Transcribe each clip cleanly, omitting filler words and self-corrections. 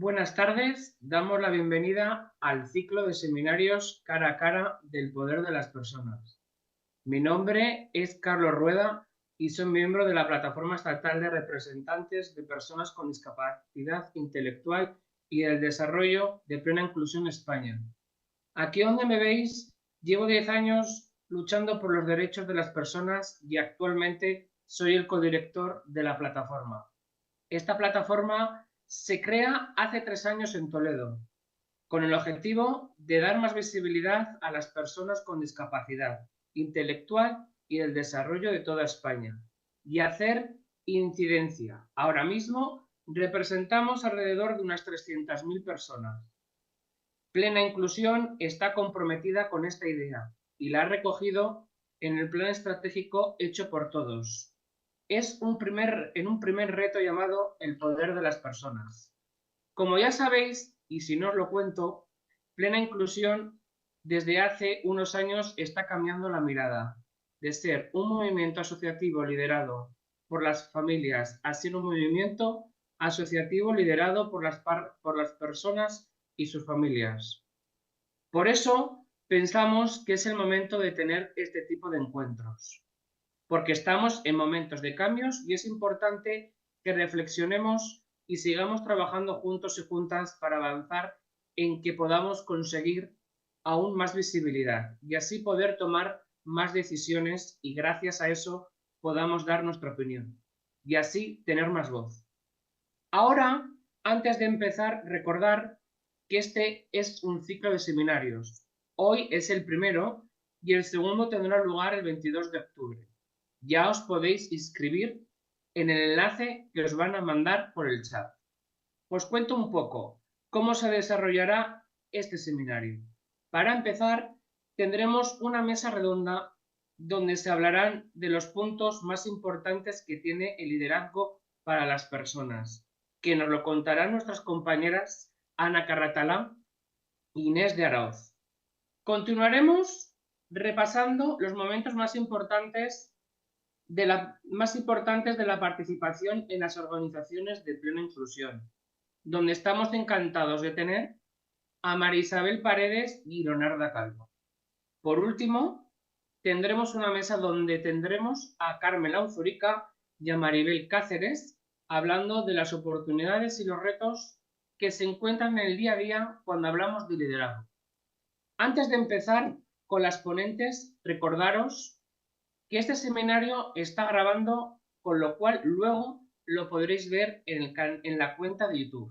Buenas tardes, damos la bienvenida al ciclo de seminarios cara a cara del poder de las personas. Mi nombre es Carlos Rueda y soy miembro de la Plataforma Estatal de Representantes de Personas con Discapacidad Intelectual y del Desarrollo de Plena Inclusión España. Aquí donde me veis, llevo 10 años luchando por los derechos de las personas y actualmente soy el codirector de la plataforma. Esta plataforma se crea hace 3 años en Toledo, con el objetivo de dar más visibilidad a las personas con discapacidad intelectual y el desarrollo de toda España, y hacer incidencia. Ahora mismo representamos alrededor de unas 300.000 personas. Plena Inclusión está comprometida con esta idea y la ha recogido en el plan estratégico hecho por todos. Es en un primer reto llamado el poder de las personas. Como ya sabéis, y si no os lo cuento, Plena Inclusión desde hace unos años está cambiando la mirada de ser un movimiento asociativo liderado por las familias a ser un movimiento asociativo liderado por las personas y sus familias. Por eso pensamos que es el momento de tener este tipo de encuentros, porque estamos en momentos de cambios y es importante que reflexionemos y sigamos trabajando juntos y juntas para avanzar en que podamos conseguir aún más visibilidad y así poder tomar más decisiones y gracias a eso podamos dar nuestra opinión y así tener más voz. Ahora, antes de empezar, recordar que este es un ciclo de seminarios. Hoy es el primero y el segundo tendrá lugar el 22 de octubre. Ya os podéis inscribir en el enlace que os van a mandar por el chat. Os cuento un poco cómo se desarrollará este seminario. Para empezar, tendremos una mesa redonda donde se hablarán de los puntos más importantes que tiene el liderazgo para las personas, que nos lo contarán nuestras compañeras Ana Carratalá e Inés de Araoz. Continuaremos repasando los momentos más importantes de la participación en las organizaciones de plena inclusión, donde estamos encantados de tener a María Isabel Paredes y Leonarda Calvo. Por último, tendremos una mesa donde tendremos a Carmela Uzurica y a Maribel Cáceres hablando de las oportunidades y los retos que se encuentran en el día a día cuando hablamos de liderazgo. Antes de empezar con las ponentes, recordaros que este seminario está grabando, con lo cual luego lo podréis ver en la cuenta de YouTube.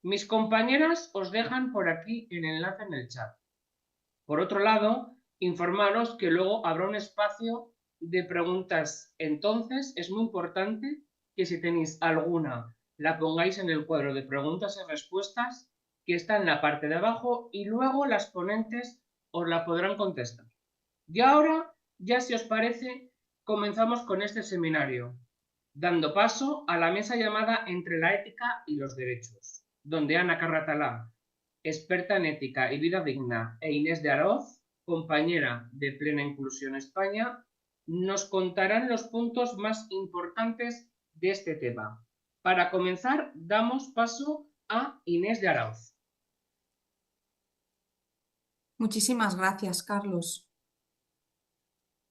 Mis compañeras os dejan por aquí el enlace en el chat. Por otro lado, informaros que luego habrá un espacio de preguntas. Entonces, es muy importante que si tenéis alguna, la pongáis en el cuadro de preguntas y respuestas que está en la parte de abajo y luego las ponentes os la podrán contestar. Y ahora, ya si os parece, comenzamos con este seminario, dando paso a la mesa llamada Entre la ética y los derechos, donde Ana Carratalá, experta en ética y vida digna, e Inés de Araoz, compañera de Plena Inclusión España, nos contarán los puntos más importantes de este tema. Para comenzar, damos paso a Inés de Araoz. Muchísimas gracias, Carlos.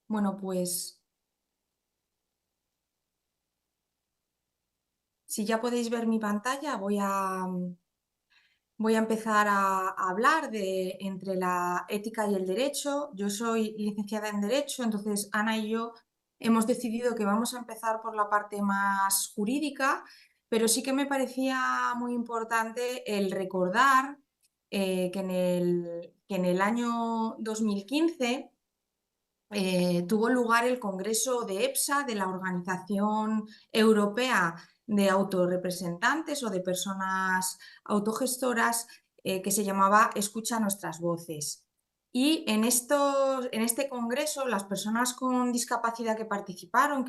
Bueno, pues si ya podéis ver mi pantalla, voy a empezar a hablar de entre la ética y el derecho. Yo soy licenciada en Derecho, entonces Ana y yo hemos decidido que vamos a empezar por la parte más jurídica, pero sí que me parecía muy importante el recordar que en el año 2015 tuvo lugar el Congreso de EPSA, de la Organización Europea de Autorrepresentantes o de Personas Autogestoras, que se llamaba Escucha nuestras voces. Y en este congreso, las personas con discapacidad que participaron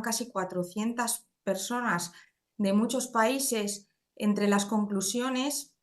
casi 400 personas de muchos países, entre las conclusiones,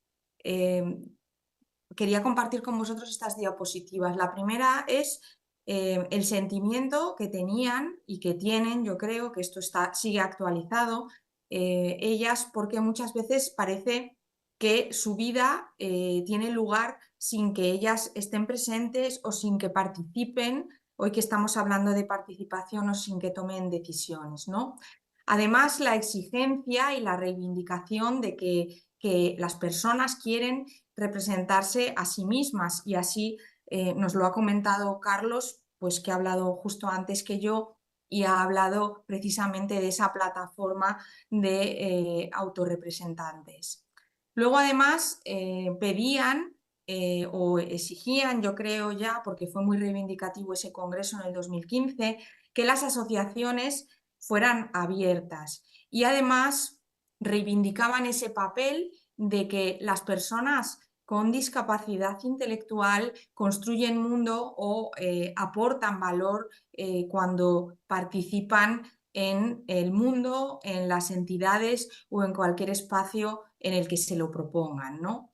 quería compartir con vosotros estas diapositivas. La primera es el sentimiento que tenían y que tienen, yo creo que esto sigue actualizado, ellas, porque muchas veces parece que su vida tiene lugar sin que ellas estén presentes o sin que participen, hoy que estamos hablando de participación, o sin que tomen decisiones, ¿no? Además, la exigencia y la reivindicación de que las personas quieren representarse a sí mismas, y así nos lo ha comentado Carlos, pues que ha hablado justo antes que yo y ha hablado precisamente de esa plataforma de autorrepresentantes. Luego, además, pedían o exigían, yo creo ya, porque fue muy reivindicativo ese congreso en el 2015, que las asociaciones fueran abiertas, y además reivindicaban ese papel de que las personas con discapacidad intelectual construyen mundo o aportan valor cuando participan en el mundo, en las entidades o en cualquier espacio en el que se lo propongan, ¿no?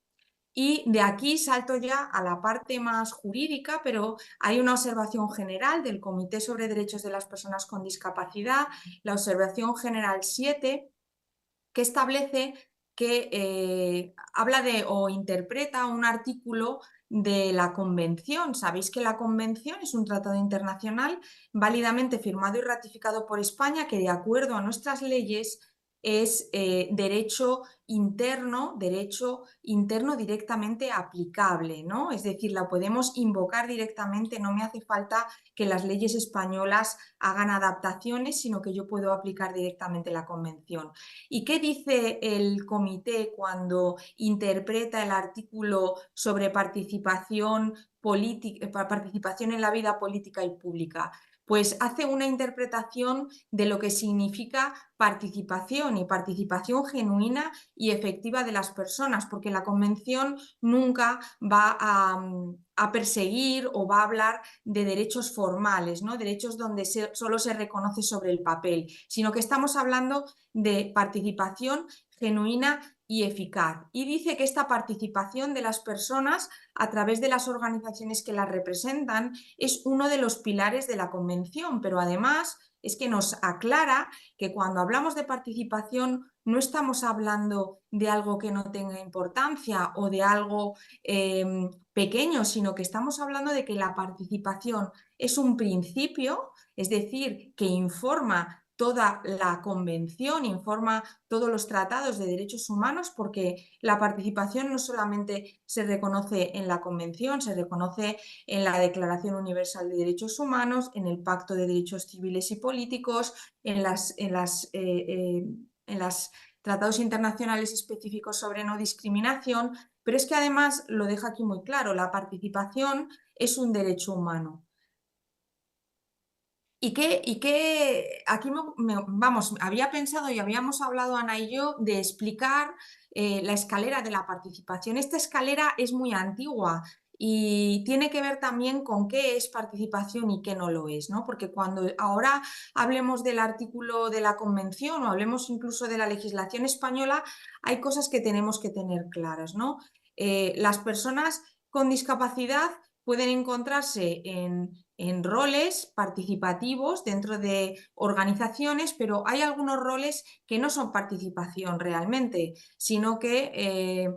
Y de aquí salto ya a la parte más jurídica, pero hay una observación general del Comité sobre Derechos de las Personas con Discapacidad, la observación general 7, que establece que habla de o interpreta un artículo de la Convención. Sabéis que la Convención es un tratado internacional válidamente firmado y ratificado por España, que de acuerdo a nuestras leyes es derecho interno directamente aplicable, ¿no? Es decir, la podemos invocar directamente, no me hace falta que las leyes españolas hagan adaptaciones, sino que yo puedo aplicar directamente la Convención. ¿Y qué dice el comité cuando interpreta el artículo sobre participación en la vida política y pública? Pues hace una interpretación de lo que significa participación, y participación genuina y efectiva de las personas, porque la Convención nunca va a perseguir o va a hablar de derechos formales, ¿no? Derechos donde solo se reconoce sobre el papel, sino que estamos hablando de participación genuina y eficaz. Y dice que esta participación de las personas a través de las organizaciones que las representan es uno de los pilares de la Convención, pero además es que nos aclara que cuando hablamos de participación no estamos hablando de algo que no tenga importancia o de algo pequeño, sino que estamos hablando de que la participación es un principio, es decir, que informa toda la Convención, informa todos los tratados de derechos humanos, porque la participación no solamente se reconoce en la Convención, se reconoce en la Declaración Universal de Derechos Humanos, en el Pacto de Derechos Civiles y Políticos, en las tratados internacionales específicos sobre no discriminación, pero es que además lo deja aquí muy claro, la participación es un derecho humano. Aquí vamos, había pensado y habíamos hablado Ana y yo de explicar la escalera de la participación. Esta escalera es muy antigua y tiene que ver también con qué es participación y qué no lo es, ¿no? Porque cuando ahora hablemos del artículo de la Convención o hablemos incluso de la legislación española, hay cosas que tenemos que tener claras, ¿no? Las personas con discapacidad pueden encontrarse en roles participativos dentro de organizaciones, pero hay algunos roles que no son participación realmente, sino que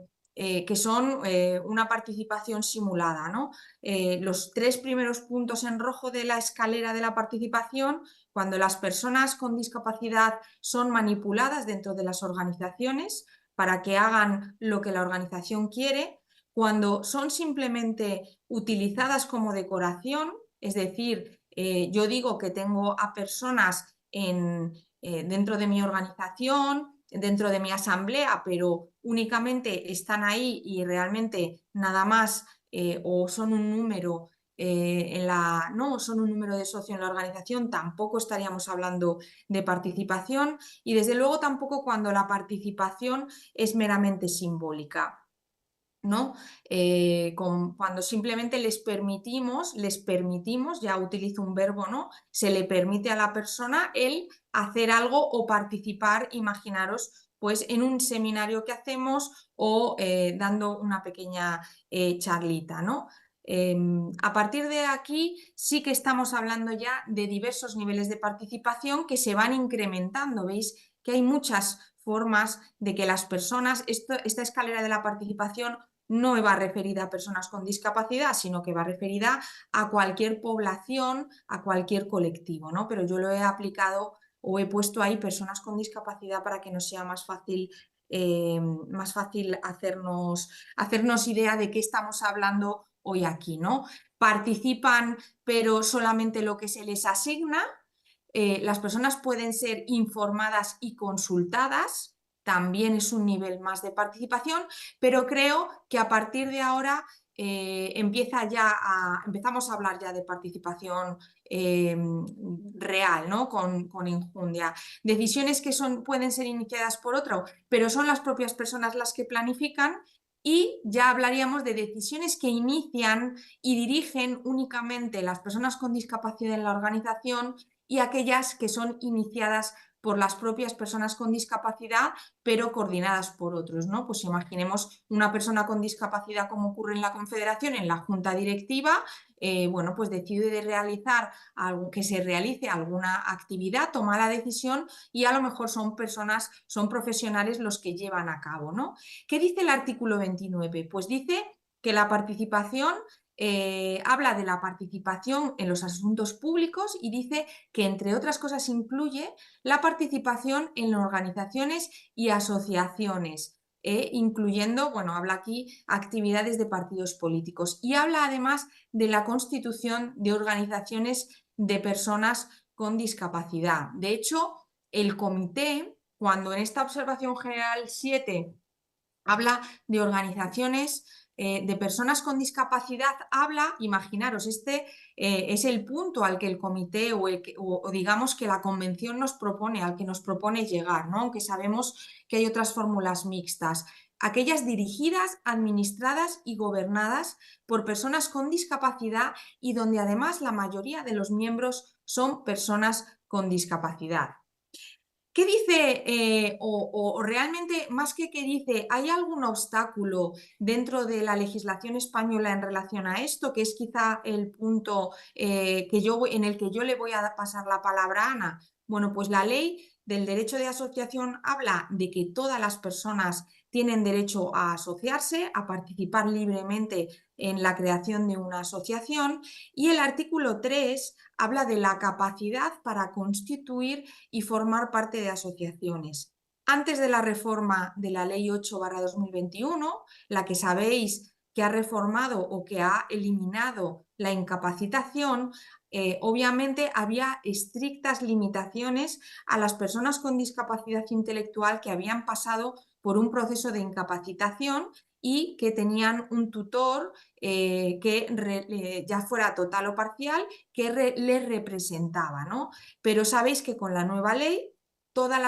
son una participación simulada, ¿no? Los tres primeros puntos en rojo de la escalera de la participación, cuando las personas con discapacidad son manipuladas dentro de las organizaciones para que hagan lo que la organización quiere, cuando son simplemente utilizadas como decoración, es decir, yo digo que tengo a personas dentro de mi organización, dentro de mi asamblea, pero únicamente están ahí y realmente nada más o son un número no son un número de socio en la organización, tampoco estaríamos hablando de participación, y desde luego tampoco cuando la participación es meramente simbólica, ¿no? Cuando simplemente les permitimos, ya utilizo un verbo, ¿no? Se le permite a la persona el hacer algo o participar, imaginaros, pues en un seminario que hacemos o dando una pequeña charlita, ¿no? A partir de aquí sí que estamos hablando ya de diversos niveles de participación que se van incrementando. Veis que hay muchas formas de que las personas, esta escalera de la participación no va referida a personas con discapacidad, sino que va referida a cualquier población, a cualquier colectivo, ¿no? Pero yo lo he aplicado o he puesto ahí personas con discapacidad para que nos sea más fácil hacernos idea de qué estamos hablando hoy aquí, ¿no? Participan, pero solamente lo que se les asigna. Las personas pueden ser informadas y consultadas, también es un nivel más de participación, pero creo que a partir de ahora empezamos a hablar ya de participación real, ¿no? Con enjundia. Decisiones que pueden ser iniciadas por otro, pero son las propias personas las que planifican, y ya hablaríamos de decisiones que inician y dirigen únicamente las personas con discapacidad en la organización, y aquellas que son iniciadas por las propias personas con discapacidad, pero coordinadas por otros, ¿no? Pues imaginemos una persona con discapacidad, como ocurre en la Confederación, en la junta directiva, bueno, pues decide que se realice alguna actividad, toma la decisión, y a lo mejor son profesionales los que llevan a cabo, ¿no? ¿Qué dice el artículo 29? Pues dice que la participación habla de la participación en los asuntos públicos, y dice que, entre otras cosas, incluye la participación en organizaciones y asociaciones, incluyendo, bueno, habla aquí actividades de partidos políticos, y habla además de la constitución de organizaciones de personas con discapacidad. De hecho, el comité, cuando en esta observación general 7 habla de organizaciones de personas con discapacidad, imaginaros, es el punto al que el comité o digamos que la convención al que nos propone llegar, ¿no? Aunque sabemos que hay otras fórmulas mixtas. Aquellas dirigidas, administradas y gobernadas por personas con discapacidad, y donde además la mayoría de los miembros son personas con discapacidad. ¿Qué dice, o realmente más que qué dice, hay algún obstáculo dentro de la legislación española en relación a esto, que es quizá el punto en el que yo le voy a pasar la palabra a Ana? Bueno, pues la ley del derecho de asociación habla de que todas las personas tienen derecho a asociarse, a participar libremente en la creación de una asociación, y el artículo 3 habla de la capacidad para constituir y formar parte de asociaciones. Antes de la reforma de la Ley 8/2021, la que sabéis que ha reformado o que ha eliminado la incapacitación, obviamente había estrictas limitaciones a las personas con discapacidad intelectual que habían pasado por un proceso de incapacitación y que tenían un tutor ya fuera total o parcial, que les representaba, ¿no? Pero sabéis que con la nueva ley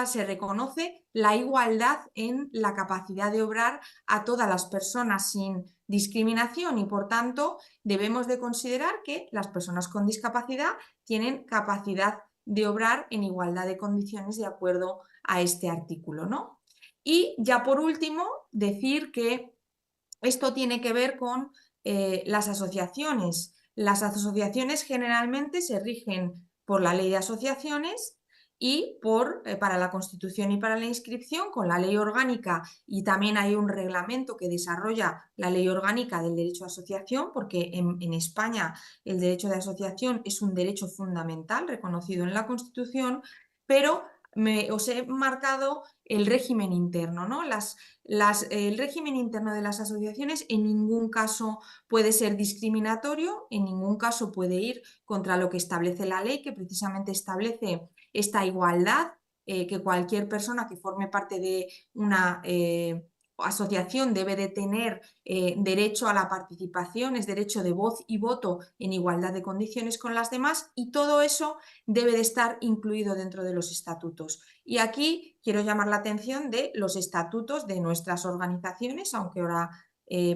se reconoce la igualdad en la capacidad de obrar a todas las personas sin discriminación, y por tanto debemos de considerar que las personas con discapacidad tienen capacidad de obrar en igualdad de condiciones de acuerdo a este artículo, ¿no? Y ya por último, decir que esto tiene que ver con las asociaciones. Las asociaciones generalmente se rigen por la ley de asociaciones y para la constitución y para la inscripción con la ley orgánica, y también hay un reglamento que desarrolla la ley orgánica del derecho a asociación, porque en España el derecho de asociación es un derecho fundamental reconocido en la Constitución, pero os he marcado el régimen interno, ¿no? El régimen interno de las asociaciones en ningún caso puede ser discriminatorio, en ningún caso puede ir contra lo que establece la ley, que precisamente establece esta igualdad, que cualquier persona que forme parte de una asociación debe de tener derecho a la participación, es derecho de voz y voto en igualdad de condiciones con las demás, y todo eso debe de estar incluido dentro de los estatutos. Y aquí quiero llamar la atención de los estatutos de nuestras organizaciones, aunque ahora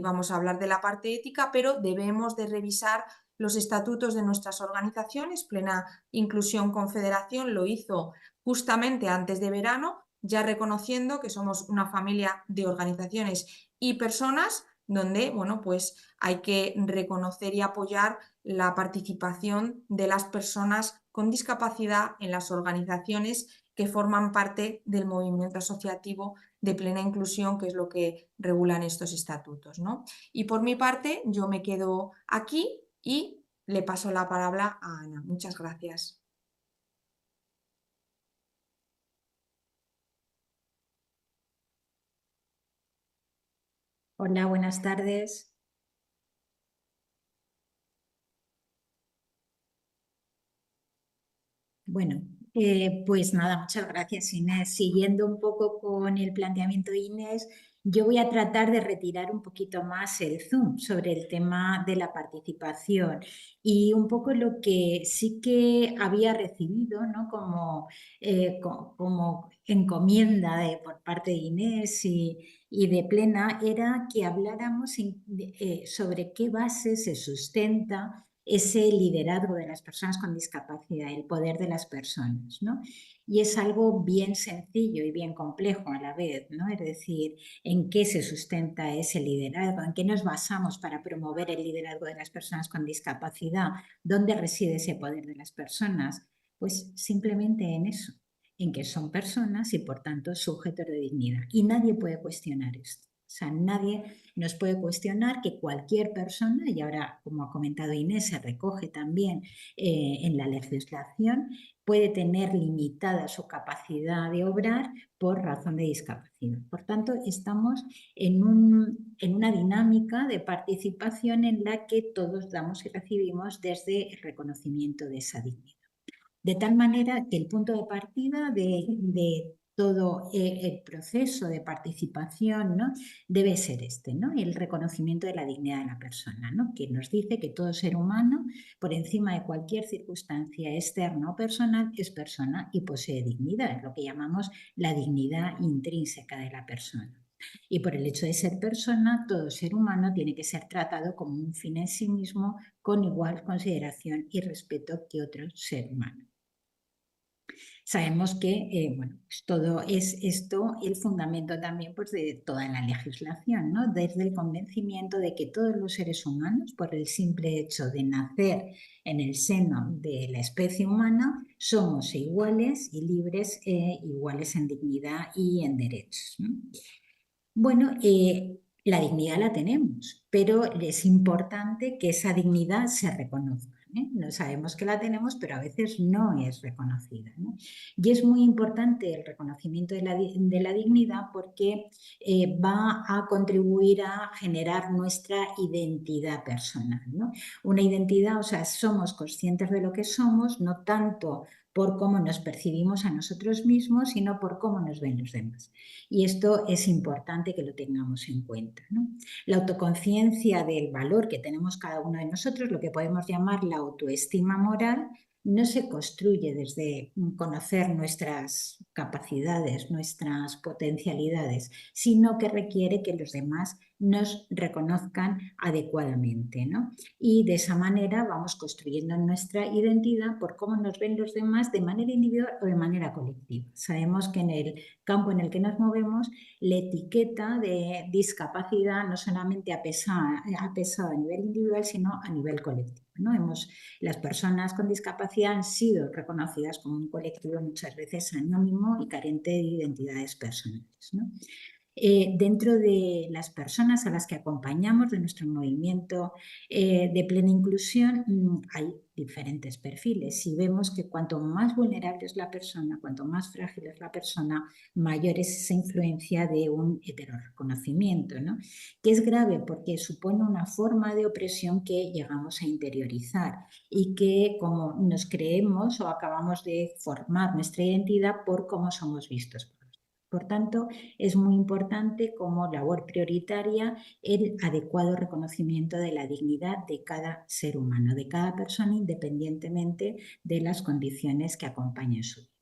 vamos a hablar de la parte ética, pero debemos de revisar los estatutos de nuestras organizaciones. Plena Inclusión Confederación lo hizo justamente antes de verano, ya reconociendo que somos una familia de organizaciones y personas donde, bueno, pues hay que reconocer y apoyar la participación de las personas con discapacidad en las organizaciones que forman parte del movimiento asociativo de plena inclusión, que es lo que regulan estos estatutos, ¿no? Y por mi parte, yo me quedo aquí y le paso la palabra a Ana. Muchas gracias. Hola, buenas tardes. Bueno, pues nada, muchas gracias, Inés. Siguiendo un poco con el planteamiento de Inés, yo voy a tratar de retirar un poquito más el zoom sobre el tema de la participación y un poco lo que sí que había recibido, ¿no? Como encomienda por parte de Inés y de Plena era que habláramos sobre qué base se sustenta ese liderazgo de las personas con discapacidad, el poder de las personas, ¿no? Y es algo bien sencillo y bien complejo a la vez, ¿no? Es decir, ¿en qué se sustenta ese liderazgo? ¿En qué nos basamos para promover el liderazgo de las personas con discapacidad? ¿Dónde reside ese poder de las personas? Pues simplemente en eso, en que son personas y por tanto sujetos de dignidad. Y nadie puede cuestionar esto. O sea, nadie nos puede cuestionar que cualquier persona, y ahora, como ha comentado Inés, se recoge también en la legislación, puede tener limitada su capacidad de obrar por razón de discapacidad. Por tanto, estamos en una dinámica de participación en la que todos damos y recibimos desde el reconocimiento de esa dignidad. De tal manera que el punto de partida de todo el proceso de participación, ¿no? Debe ser este, ¿no? El reconocimiento de la dignidad de la persona, ¿no? Que nos dice que todo ser humano, por encima de cualquier circunstancia externa o personal, es persona y posee dignidad, es lo que llamamos la dignidad intrínseca de la persona. Y por el hecho de ser persona, todo ser humano tiene que ser tratado como un fin en sí mismo, con igual consideración y respeto que otro ser humano. Sabemos que bueno, pues todo es esto el fundamento también pues, de toda la legislación, ¿no? Desde el convencimiento de que todos los seres humanos, por el simple hecho de nacer en el seno de la especie humana, somos iguales y libres, iguales en dignidad y en derechos, ¿no? Bueno, la dignidad la tenemos, pero es importante que esa dignidad se reconozca, ¿eh? No sabemos que la tenemos, pero a veces no es reconocida, ¿no? Y es muy importante el reconocimiento de la dignidad porque va a contribuir a generar nuestra identidad personal, ¿no? Una identidad, o sea, somos conscientes de lo que somos, no tanto por cómo nos percibimos a nosotros mismos, sino por cómo nos ven los demás. Y esto es importante que lo tengamos en cuenta, ¿no? La autoconciencia del valor que tenemos cada uno de nosotros, lo que podemos llamar la autoestima moral, no se construye desde conocer nuestras capacidades, nuestras potencialidades, sino que requiere que los demás nos reconozcan adecuadamente, ¿no? Y de esa manera vamos construyendo nuestra identidad por cómo nos ven los demás de manera individual o de manera colectiva. Sabemos que en el campo en el que nos movemos, la etiqueta de discapacidad no solamente ha pesado a nivel individual, sino a nivel colectivo, ¿no? Las personas con discapacidad han sido reconocidas como un colectivo muchas veces anónimo y carente de identidades personales, ¿no? Dentro de las personas a las que acompañamos de nuestro movimiento de plena inclusión hay diferentes perfiles y vemos que cuanto más vulnerable es la persona, cuanto más frágil es la persona, mayor es esa influencia de un heterorreconocimiento, ¿no? Que es grave porque supone una forma de opresión que llegamos a interiorizar y que como nos creemos o acabamos de formar nuestra identidad por cómo somos vistos. Por tanto, es muy importante como labor prioritaria el adecuado reconocimiento de la dignidad de cada ser humano, de cada persona, independientemente de las condiciones que acompañen su vida.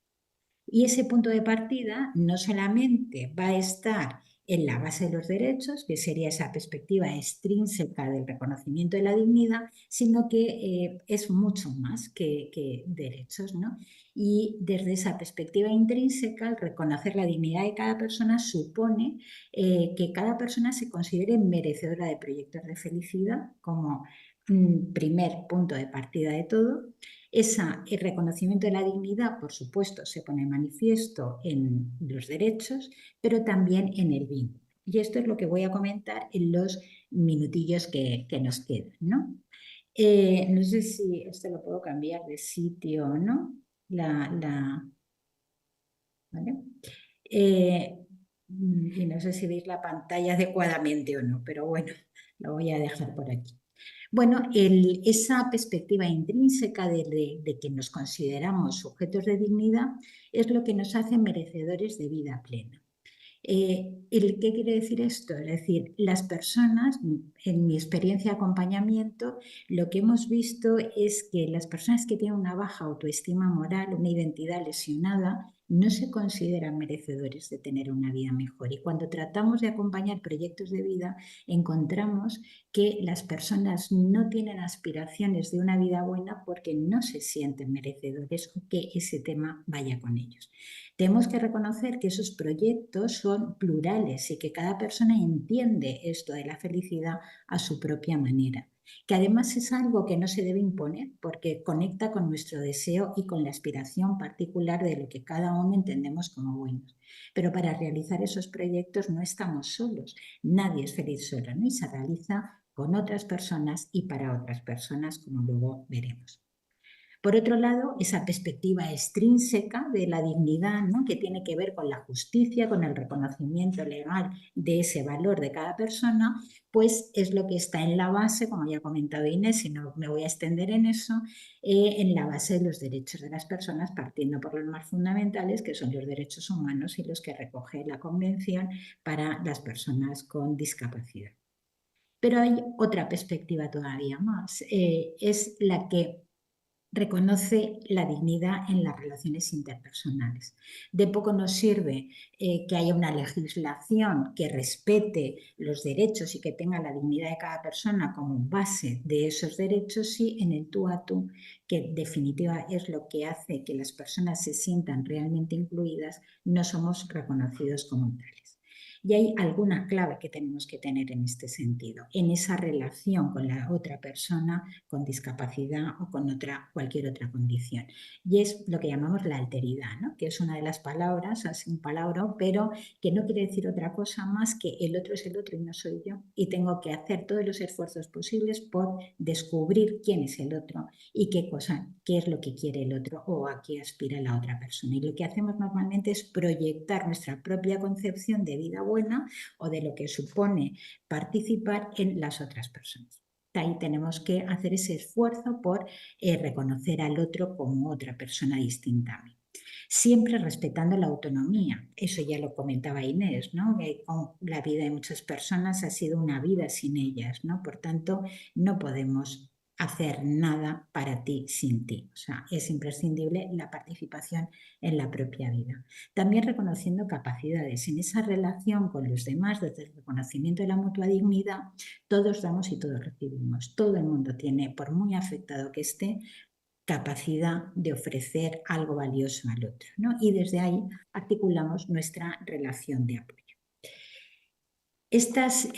Y ese punto de partida no solamente va a estar en la base de los derechos, que sería esa perspectiva extrínseca del reconocimiento de la dignidad, sino que es mucho más que derechos, ¿no? Y desde esa perspectiva intrínseca, el reconocer la dignidad de cada persona supone que cada persona se considere merecedora de proyectos de felicidad como primer punto de partida de todo. El reconocimiento de la dignidad, por supuesto, se pone manifiesto en los derechos, pero también en el vínculo. Y esto es lo que voy a comentar en los minutillos que nos quedan, ¿no? No sé si esto lo puedo cambiar de sitio o no. ¿Vale? Y no sé si veis la pantalla adecuadamente o no, pero bueno, lo voy a dejar por aquí. Bueno, esa perspectiva intrínseca de que nos consideramos sujetos de dignidad es lo que nos hace merecedores de vida plena. ¿Qué quiere decir esto? Es decir, las personas, en mi experiencia de acompañamiento, lo que hemos visto es que las personas que tienen una baja autoestima moral, una identidad lesionada, no se consideran merecedores de tener una vida mejor. Y cuando tratamos de acompañar proyectos de vida, encontramos que las personas no tienen aspiraciones de una vida buena porque no se sienten merecedores o que ese tema vaya con ellos. Tenemos que reconocer que esos proyectos son plurales y que cada persona entiende esto de la felicidad a su propia manera, que además es algo que no se debe imponer porque conecta con nuestro deseo y con la aspiración particular de lo que cada uno entendemos como buenos. Pero para realizar esos proyectos no estamos solos, nadie es feliz solo, ¿no? Y se realiza con otras personas y para otras personas, como luego veremos. Por otro lado, esa perspectiva extrínseca de la dignidad, ¿no? Que tiene que ver con la justicia, con el reconocimiento legal de ese valor de cada persona, pues es lo que está en la base, como ya ha comentado Inés, y no me voy a extender en eso, en la base de los derechos de las personas, partiendo por los más fundamentales, que son los derechos humanos y los que recoge la Convención para las personas con discapacidad. Pero hay otra perspectiva todavía más, es la que reconoce la dignidad en las relaciones interpersonales. De poco nos sirve que haya una legislación que respete los derechos y que tenga la dignidad de cada persona como base de esos derechos si en el tú a tú, que en definitiva es lo que hace que las personas se sientan realmente incluidas, no somos reconocidos como tales. Y hay alguna clave que tenemos que tener en este sentido, en esa relación con la otra persona con discapacidad o con cualquier otra condición. Y es lo que llamamos la alteridad, ¿no? Que es una de las palabras, es un palabra, pero que no quiere decir otra cosa más que el otro es el otro y no soy yo. Y tengo que hacer todos los esfuerzos posibles por descubrir quién es el otro y qué es lo que quiere el otro o a qué aspira la otra persona. Y lo que hacemos normalmente es proyectar nuestra propia concepción de vida buena o de lo que supone participar en las otras personas. Ahí tenemos que hacer ese esfuerzo por reconocer al otro como otra persona distinta a mí. Siempre respetando la autonomía. Eso ya lo comentaba Inés, ¿no? Que la vida de muchas personas ha sido una vida sin ellas, ¿no? Por tanto, no podemos hacer nada para ti sin ti. O sea, es imprescindible la participación en la propia vida. También reconociendo capacidades. En esa relación con los demás, desde el reconocimiento de la mutua dignidad, todos damos y todos recibimos. Todo el mundo tiene, por muy afectado que esté, capacidad de ofrecer algo valioso al otro, ¿no? Y desde ahí articulamos nuestra relación de apoyo. Estas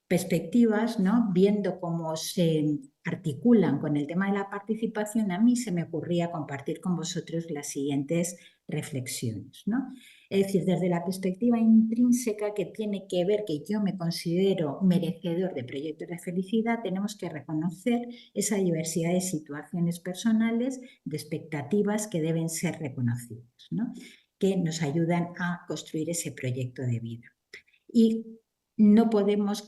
perspectivas, ¿no? Viendo cómo se articulan con el tema de la participación, a mí se me ocurría compartir con vosotros las siguientes reflexiones, ¿no? Es decir, desde la perspectiva intrínseca que tiene que ver que yo me considero merecedor de proyectos de felicidad, tenemos que reconocer esa diversidad de situaciones personales, de expectativas que deben ser reconocidas, ¿no? Que nos ayudan a construir ese proyecto de vida. Y no podemos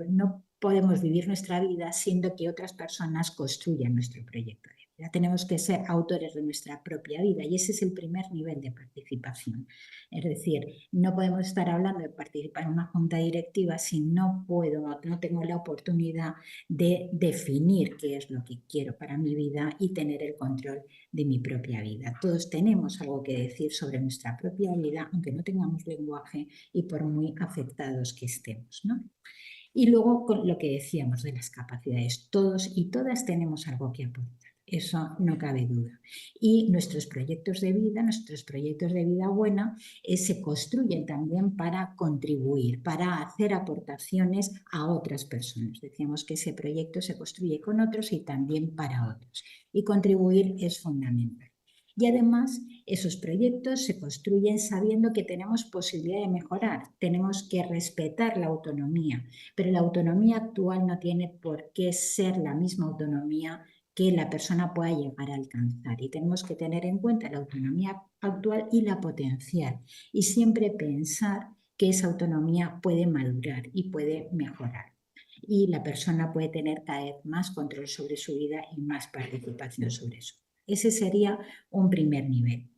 no podemos vivir nuestra vida siendo que otras personas construyan nuestro proyecto de vida. Ya tenemos que ser autores de nuestra propia vida y ese es el primer nivel de participación. Es decir, no podemos estar hablando de participar en una junta directiva si no tengo la oportunidad de definir qué es lo que quiero para mi vida y tener el control de mi propia vida. Todos tenemos algo que decir sobre nuestra propia vida, aunque no tengamos lenguaje y por muy afectados que estemos, ¿no? Y luego con lo que decíamos de las capacidades, todos y todas tenemos algo que aportar. Eso no cabe duda. Y nuestros proyectos de vida buena, se construyen también para contribuir, para hacer aportaciones a otras personas. Decíamos que ese proyecto se construye con otros y también para otros. Y contribuir es fundamental. Y además, esos proyectos se construyen sabiendo que tenemos posibilidad de mejorar. Tenemos que respetar la autonomía, pero la autonomía actual no tiene por qué ser la misma autonomía que la persona pueda llegar a alcanzar. Y tenemos que tener en cuenta la autonomía actual y la potencial. Y siempre pensar que esa autonomía puede madurar y puede mejorar. Y la persona puede tener cada vez más control sobre su vida y más participación sobre eso. Ese sería un primer nivel.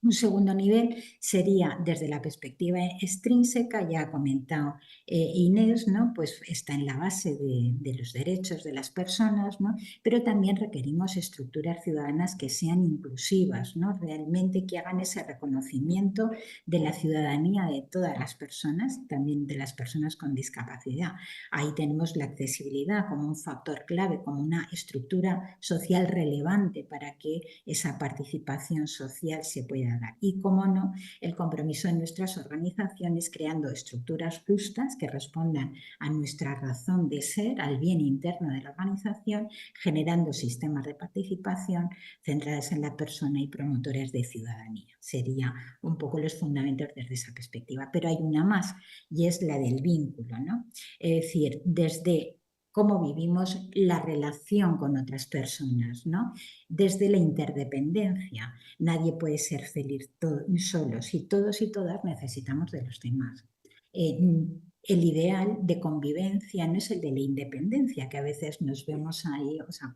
Un segundo nivel sería desde la perspectiva extrínseca, ya ha comentado Inés, ¿no? Pues está en la base de los derechos de las personas, ¿no? Pero también requerimos estructuras ciudadanas que sean inclusivas, ¿no? Realmente que hagan ese reconocimiento de la ciudadanía de todas las personas, también de las personas con discapacidad. Ahí tenemos la accesibilidad como un factor clave, como una estructura social relevante para que esa participación social se pueda dar. Y, como no, el compromiso de nuestras organizaciones creando estructuras justas que respondan a nuestra razón de ser, al bien interno de la organización, generando sistemas de participación centrados en la persona y promotores de ciudadanía. Sería un poco los fundamentos desde esa perspectiva. Pero hay una más y es la del vínculo, ¿no? Es decir, desde cómo vivimos la relación con otras personas, ¿no? Desde la interdependencia. Nadie puede ser feliz solo. Si todos y todas necesitamos de los demás. El ideal de convivencia no es el de la independencia, que a veces nos vemos ahí, o sea,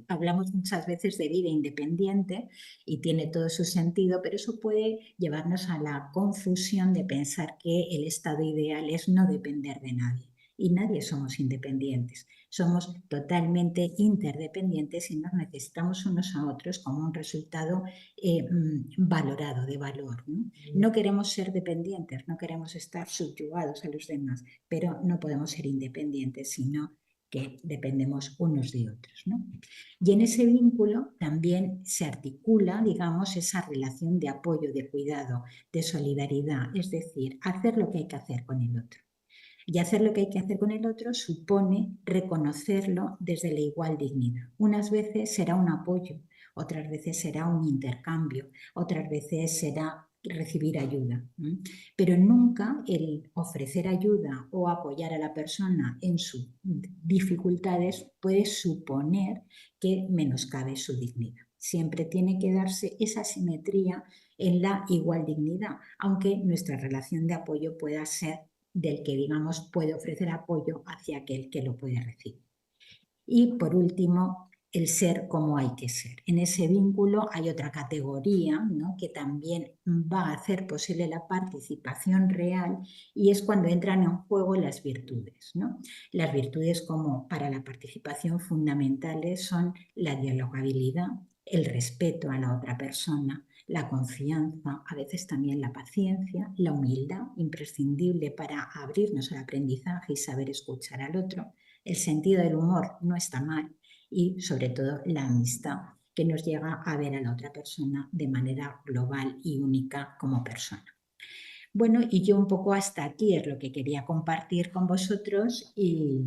hablamos muchas veces de vida independiente y tiene todo su sentido, pero eso puede llevarnos a la confusión de pensar que el estado ideal es no depender de nadie. Y nadie somos independientes, somos totalmente interdependientes y nos necesitamos unos a otros como un resultado valorado, de valor, ¿no? No queremos ser dependientes, no queremos estar subyugados a los demás, pero no podemos ser independientes, sino que dependemos unos de otros, ¿no? Y en ese vínculo también se articula, digamos, esa relación de apoyo, de cuidado, de solidaridad, es decir, hacer lo que hay que hacer con el otro. Y hacer lo que hay que hacer con el otro supone reconocerlo desde la igual dignidad. Unas veces será un apoyo, otras veces será un intercambio, otras veces será recibir ayuda. Pero nunca el ofrecer ayuda o apoyar a la persona en sus dificultades puede suponer que menoscabe su dignidad. Siempre tiene que darse esa simetría en la igual dignidad, aunque nuestra relación de apoyo pueda ser del que, digamos, puede ofrecer apoyo hacia aquel que lo puede recibir. Y, por último, el ser como hay que ser. En ese vínculo hay otra categoría, ¿no?, que también va a hacer posible la participación real y es cuando entran en juego las virtudes, ¿no? Las virtudes como para la participación fundamentales son la dialogabilidad, el respeto a la otra persona, la confianza, a veces también la paciencia, la humildad, imprescindible para abrirnos al aprendizaje y saber escuchar al otro. El sentido del humor no está mal y, sobre todo, la amistad, que nos llega a ver a la otra persona de manera global y única como persona. Bueno, y yo un poco hasta aquí es lo que quería compartir con vosotros y,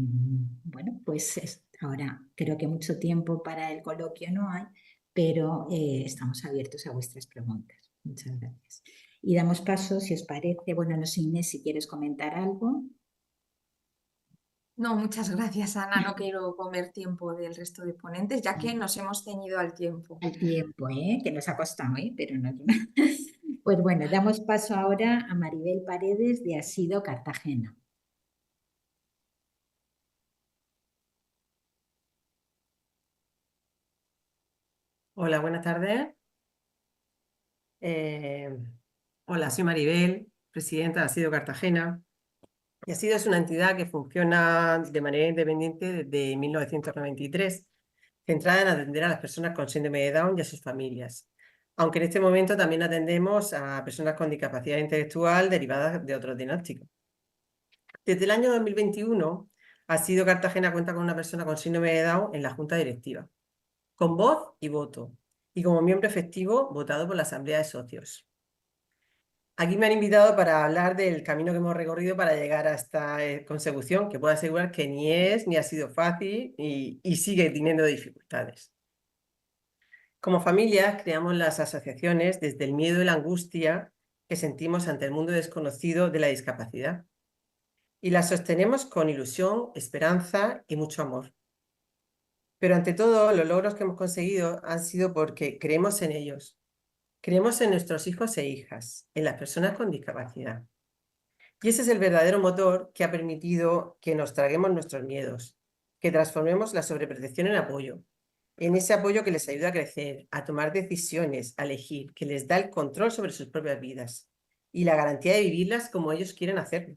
bueno, pues ahora creo que mucho tiempo para el coloquio no hay, pero estamos abiertos a vuestras preguntas. Muchas gracias. Y damos paso, si os parece, bueno, no sé, Inés, si quieres comentar algo. No, muchas gracias, Ana. No quiero comer tiempo del resto de ponentes, ya que nos hemos ceñido al tiempo. Al tiempo, que nos ha costado, pero no. Pues bueno, damos paso ahora a Maribel Paredes de Asido Cartagena. Hola, buenas tardes. Hola, soy Maribel, presidenta de Asido Cartagena. Y Asido es una entidad que funciona de manera independiente desde 1993, centrada en atender a las personas con síndrome de Down y a sus familias. Aunque en este momento también atendemos a personas con discapacidad intelectual derivadas de otros diagnósticos. Desde el año 2021, Asido Cartagena cuenta con una persona con síndrome de Down en la Junta Directiva, con voz y voto, y como miembro efectivo votado por la Asamblea de Socios. Aquí me han invitado para hablar del camino que hemos recorrido para llegar a esta consecución, que puedo asegurar que ni es ni ha sido fácil y sigue teniendo dificultades. Como familias creamos las asociaciones desde el miedo y la angustia que sentimos ante el mundo desconocido de la discapacidad. Y las sostenemos con ilusión, esperanza y mucho amor. Pero ante todo, los logros que hemos conseguido han sido porque creemos en ellos. Creemos en nuestros hijos e hijas, en las personas con discapacidad. Y ese es el verdadero motor que ha permitido que nos traguemos nuestros miedos, que transformemos la sobreprotección en apoyo, en ese apoyo que les ayuda a crecer, a tomar decisiones, a elegir, que les da el control sobre sus propias vidas y la garantía de vivirlas como ellos quieren hacerlo.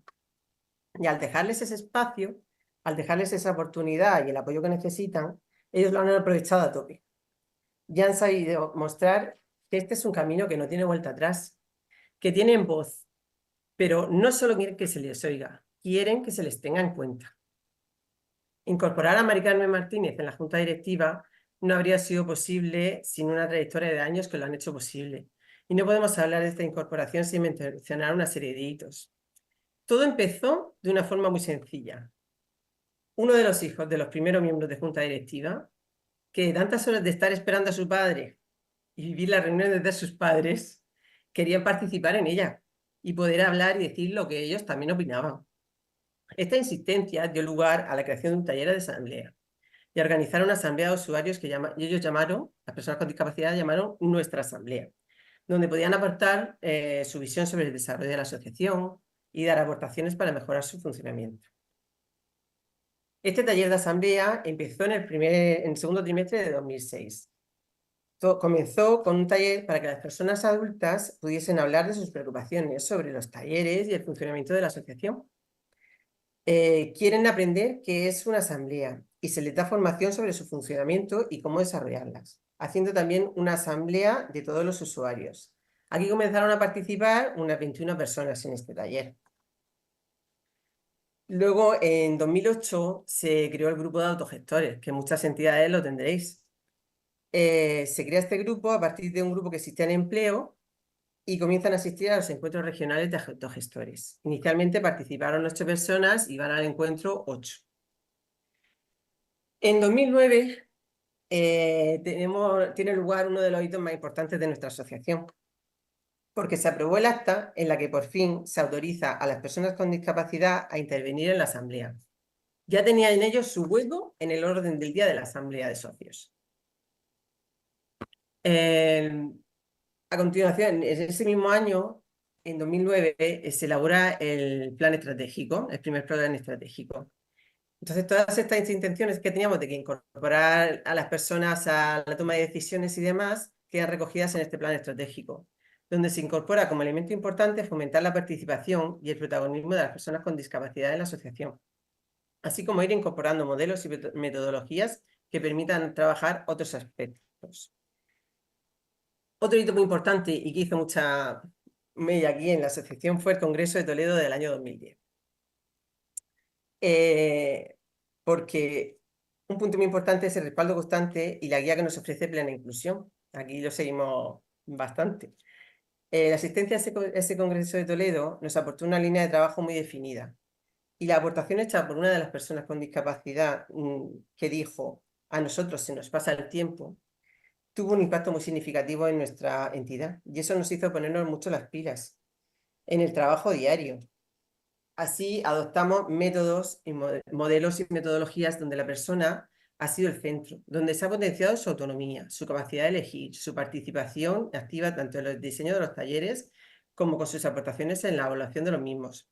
Y al dejarles ese espacio, al dejarles esa oportunidad y el apoyo que necesitan, ellos lo han aprovechado a tope. Ya han sabido mostrar que este es un camino que no tiene vuelta atrás, que tienen voz, pero no solo quieren que se les oiga, quieren que se les tenga en cuenta. Incorporar a Mari Carmen Martínez en la Junta Directiva no habría sido posible sin una trayectoria de años que lo han hecho posible. Y no podemos hablar de esta incorporación sin mencionar una serie de hitos. Todo empezó de una forma muy sencilla. Uno de los hijos de los primeros miembros de Junta Directiva, que tantas horas de estar esperando a su padre y vivir las reuniones de sus padres, querían participar en ella y poder hablar y decir lo que ellos también opinaban. Esta insistencia dio lugar a la creación de un taller de asamblea y a organizar una asamblea de usuarios que ellos llamaron, las personas con discapacidad llamaron nuestra asamblea, donde podían aportar su visión sobre el desarrollo de la asociación y dar aportaciones para mejorar su funcionamiento. Este taller de asamblea empezó en el segundo trimestre de 2006. Comenzó con un taller para que las personas adultas pudiesen hablar de sus preocupaciones sobre los talleres y el funcionamiento de la asociación. Quieren aprender qué es una asamblea y se les da formación sobre su funcionamiento y cómo desarrollarlas, haciendo también una asamblea de todos los usuarios. Aquí comenzaron a participar unas 21 personas en este taller. Luego, en 2008, se creó el grupo de autogestores, que muchas entidades lo tendréis. Se crea este grupo a partir de un grupo que existía en empleo y comienzan a asistir a los encuentros regionales de autogestores. Inicialmente participaron 8 personas y van al encuentro 8. En 2009 tiene lugar uno de los hitos más importantes de nuestra asociación, porque se aprobó el acta en la que por fin se autoriza a las personas con discapacidad a intervenir en la asamblea. Ya tenían en ellos su hueco en el orden del día de la asamblea de socios. A continuación, en ese mismo año, en 2009, se elabora el plan estratégico, el primer plan estratégico. Entonces, todas estas intenciones que teníamos de que incorporar a las personas a la toma de decisiones y demás quedan recogidas en este plan estratégico, donde se incorpora como elemento importante fomentar la participación y el protagonismo de las personas con discapacidad en la asociación, así como ir incorporando modelos y metodologías que permitan trabajar otros aspectos. Otro hito muy importante y que hizo mucha mella aquí en la asociación fue el Congreso de Toledo del año 2010. Porque un punto muy importante es el respaldo constante y la guía que nos ofrece Plena Inclusión. Aquí lo seguimos bastante. La asistencia a ese Congreso de Toledo nos aportó una línea de trabajo muy definida. Y la aportación hecha por una de las personas con discapacidad que dijo, a nosotros se nos pasa el tiempo, tuvo un impacto muy significativo en nuestra entidad. Y eso nos hizo ponernos mucho las pilas en el trabajo diario. Así adoptamos métodos, y modelos y metodologías donde la persona ha sido el centro, donde se ha potenciado su autonomía, su capacidad de elegir, su participación activa tanto en el diseño de los talleres como con sus aportaciones en la evaluación de los mismos.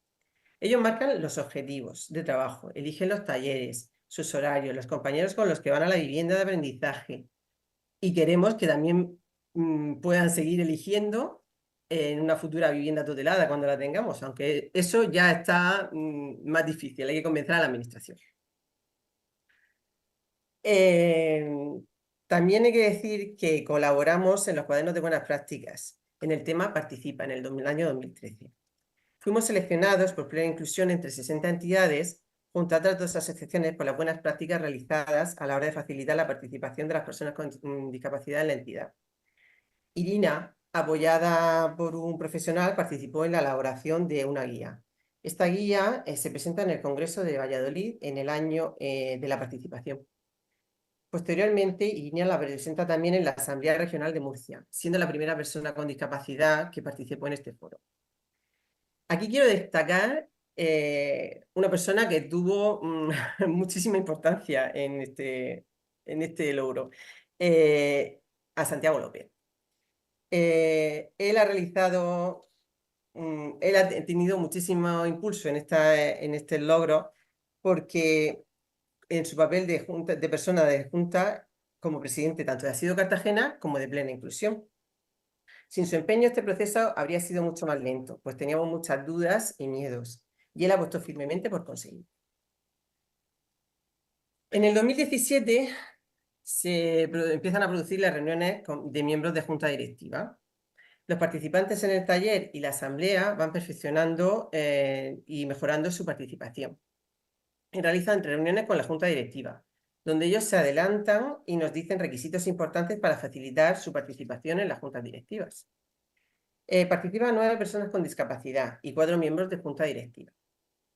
Ellos marcan los objetivos de trabajo, eligen los talleres, sus horarios, los compañeros con los que van a la vivienda de aprendizaje, y queremos que también puedan seguir eligiendo en una futura vivienda tutelada cuando la tengamos, aunque eso ya está más difícil, hay que convencer a la administración. También hay que decir que colaboramos en los cuadernos de buenas prácticas en el tema Participa en el año 2013. Fuimos seleccionados por Plena Inclusión entre 60 entidades junto a otras 2 asociaciones por las buenas prácticas realizadas a la hora de facilitar la participación de las personas con discapacidad en la entidad. Irina, apoyada por un profesional, participó en la elaboración de una guía. Esta guía se presenta en el Congreso de Valladolid en el año de la participación. Posteriormente, Irina la presenta también en la Asamblea Regional de Murcia, siendo la primera persona con discapacidad que participó en este foro. Aquí quiero destacar una persona que tuvo muchísima importancia en este logro, a Santiago López. Él ha tenido muchísimo impulso en este logro porque en su papel de persona de Junta como presidente tanto de Asido Cartagena como de Plena Inclusión. Sin su empeño este proceso habría sido mucho más lento, pues teníamos muchas dudas y miedos, y él apostó firmemente por conseguirlo. En el 2017 se empiezan a producir las reuniones de miembros de Junta Directiva. Los participantes en el taller y la asamblea van perfeccionando y mejorando su participación. Y realizan reuniones con la Junta Directiva, donde ellos se adelantan y nos dicen requisitos importantes para facilitar su participación en las juntas directivas. Participan 9 personas con discapacidad y 4 miembros de Junta Directiva.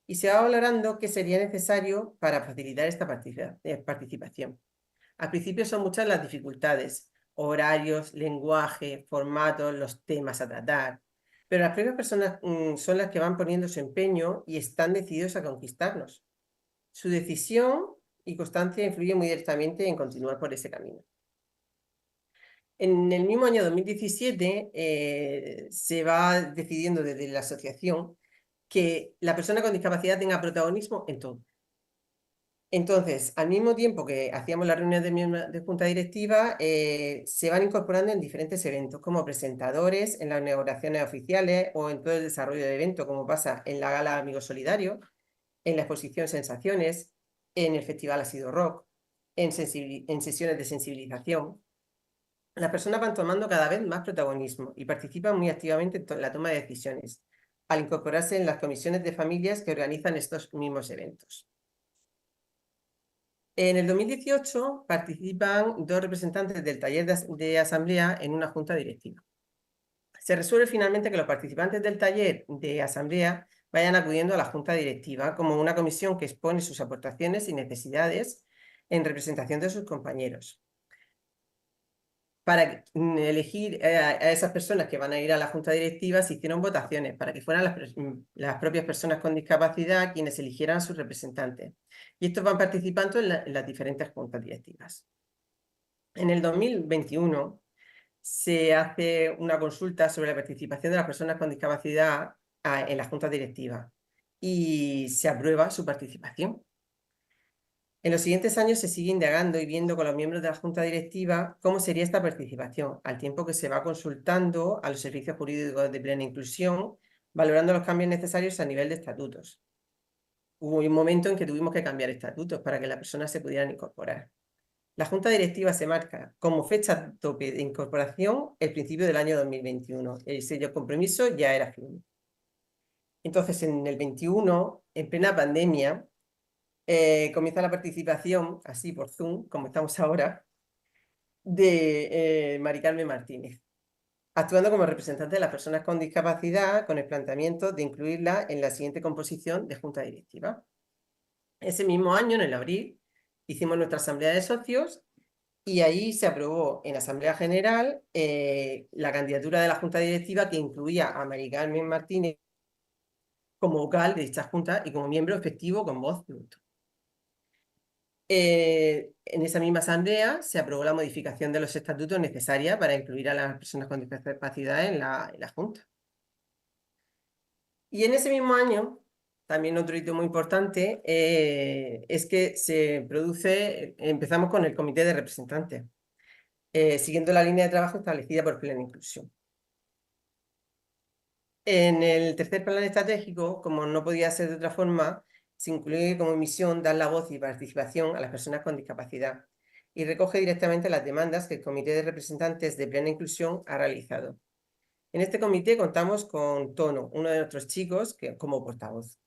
Y se va valorando qué sería necesario para facilitar esta participación. Al principio son muchas las dificultades, horarios, lenguaje, formatos, los temas a tratar, pero las propias personas son las que van poniendo su empeño y están decididos a conquistarnos. Su decisión y constancia influyen muy directamente en continuar por ese camino. En el mismo año 2017 se va decidiendo desde la asociación que la persona con discapacidad tenga protagonismo en todo. Entonces, al mismo tiempo que hacíamos las reuniones de junta directiva, se van incorporando en diferentes eventos, como presentadores, en las inauguraciones oficiales o en todo el desarrollo de eventos, como pasa en la Gala Amigos Solidarios, en la exposición Sensaciones, en el Festival Asido Rock, en sesiones de sensibilización. Las personas van tomando cada vez más protagonismo y participan muy activamente en la toma de decisiones, al incorporarse en las comisiones de familias que organizan estos mismos eventos. En el 2018 participan 2 representantes del taller de asamblea en una junta directiva. Se resuelve finalmente que los participantes del taller de asamblea vayan acudiendo a la junta directiva como una comisión que expone sus aportaciones y necesidades en representación de sus compañeros. Para elegir a esas personas que van a ir a la junta directiva se hicieron votaciones para que fueran las propias personas con discapacidad quienes eligieran a sus representantes. Y estos van participando en las diferentes juntas directivas. En el 2021 se hace una consulta sobre la participación de las personas con discapacidad en la junta directiva y se aprueba su participación. En los siguientes años se sigue indagando y viendo con los miembros de la junta directiva cómo sería esta participación, al tiempo que se va consultando a los servicios jurídicos de Plena Inclusión, valorando los cambios necesarios a nivel de estatutos. Hubo un momento en que tuvimos que cambiar estatutos para que las personas se pudieran incorporar. La junta directiva se marca como fecha tope de incorporación el principio del año 2021. El sello compromiso ya era firme. Entonces, en el 21, en plena pandemia, comienza la participación, así por Zoom, como estamos ahora, de Mari Carmen Martínez, actuando como representante de las personas con discapacidad, con el planteamiento de incluirla en la siguiente composición de junta directiva. Ese mismo año, en el abril, hicimos nuestra asamblea de socios y ahí se aprobó en Asamblea General la candidatura de la junta directiva que incluía a Mari Carmen Martínez como vocal de dicha junta y como miembro efectivo con voz y voto. En esa misma asamblea se aprobó la modificación de los estatutos necesaria para incluir a las personas con discapacidad en la Junta. Y en ese mismo año, también otro hito muy importante, es que empezamos con el comité de representantes. siguiendo la línea de trabajo establecida por Plena Inclusión. En el tercer plan estratégico, como no podía ser de otra forma, se incluye como misión dar la voz y participación a las personas con discapacidad y recoge directamente las demandas que el Comité de Representantes de Plena Inclusión ha realizado. En este comité contamos con Tono, uno de nuestros chicos, como portavoz.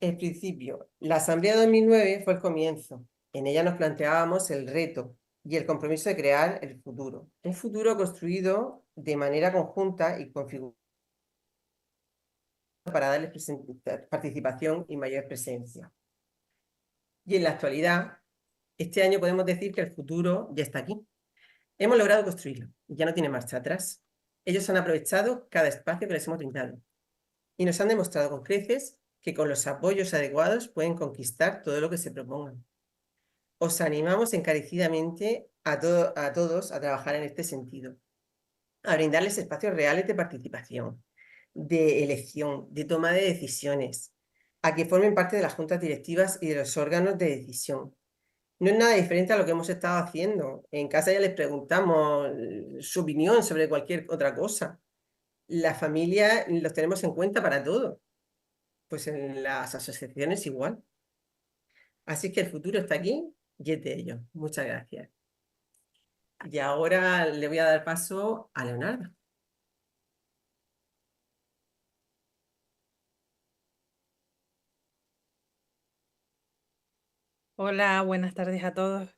En principio, la Asamblea de 2009 fue el comienzo. En ella nos planteábamos el reto y el compromiso de crear el futuro. Un futuro construido de manera conjunta y configurado para darles participación y mayor presencia. Y en la actualidad, este año podemos decir que el futuro ya está aquí. Hemos logrado construirlo y ya no tiene marcha atrás. Ellos han aprovechado cada espacio que les hemos brindado y nos han demostrado con creces que con los apoyos adecuados pueden conquistar todo lo que se propongan. Os animamos encarecidamente a todos a trabajar en este sentido, a brindarles espacios reales de participación, de elección, de toma de decisiones, a que formen parte de las juntas directivas y de los órganos de decisión. No es nada diferente a lo que hemos estado haciendo. En casa ya les preguntamos su opinión sobre cualquier otra cosa. La familia los tenemos en cuenta para todo. Pues en las asociaciones igual. Así que el futuro está aquí y es de ellos. Muchas gracias. Y ahora le voy a dar paso a Leonardo. Hola, buenas tardes a todos.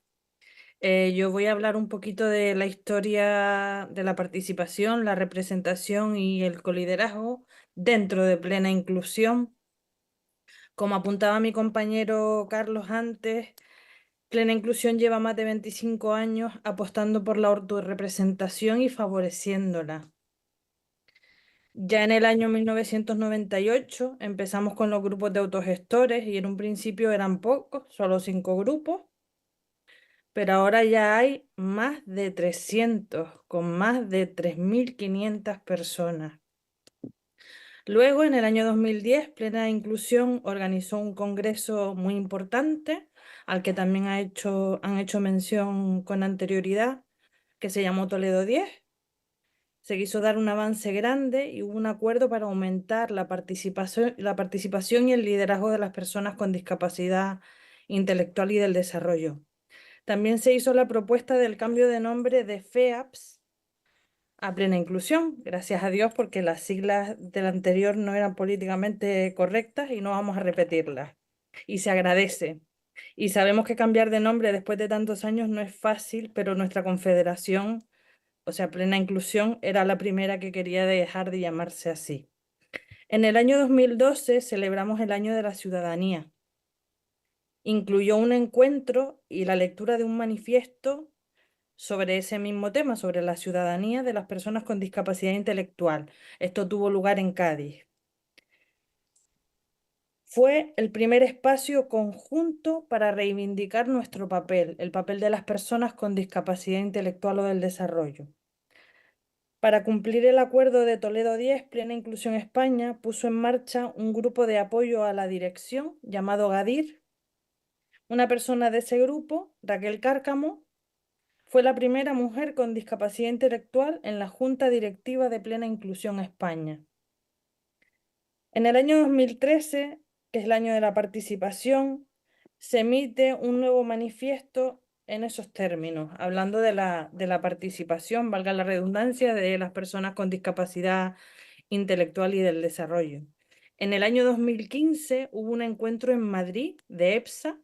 Yo voy a hablar un poquito de la historia de la participación, la representación y el coliderazgo dentro de Plena Inclusión. Como apuntaba mi compañero Carlos antes, Plena Inclusión lleva más de 25 años apostando por la autorrepresentación y favoreciéndola. Ya en el año 1998 empezamos con los grupos de autogestores y en un principio eran pocos, solo 5 grupos. Pero ahora ya hay más de 300, con más de 3.500 personas. Luego, en el año 2010, Plena Inclusión organizó un congreso muy importante, al que también han hecho mención con anterioridad, que se llamó Toledo 10. Se quiso dar un avance grande y hubo un acuerdo para aumentar la participación y el liderazgo de las personas con discapacidad intelectual y del desarrollo. También se hizo la propuesta del cambio de nombre de FEAPS a Plena Inclusión, gracias a Dios, porque las siglas del anterior no eran políticamente correctas y no vamos a repetirlas. Y se agradece. Y sabemos que cambiar de nombre después de tantos años no es fácil, pero nuestra confederación, o sea, Plena Inclusión, era la primera que quería dejar de llamarse así. En el año 2012 celebramos el Año de la Ciudadanía. Incluyó un encuentro y la lectura de un manifiesto sobre ese mismo tema, sobre la ciudadanía de las personas con discapacidad intelectual. Esto tuvo lugar en Cádiz. Fue el primer espacio conjunto para reivindicar nuestro papel, el papel de las personas con discapacidad intelectual o del desarrollo. Para cumplir el acuerdo de Toledo 10, Plena Inclusión España puso en marcha un grupo de apoyo a la dirección llamado GADIR. Una persona de ese grupo, Raquel Cárcamo, fue la primera mujer con discapacidad intelectual en la Junta Directiva de Plena Inclusión España. En el año 2013, que es el año de la participación, se emite un nuevo manifiesto en esos términos, hablando de la participación, valga la redundancia, de las personas con discapacidad intelectual y del desarrollo. En el año 2015 hubo un encuentro en Madrid de EPSA.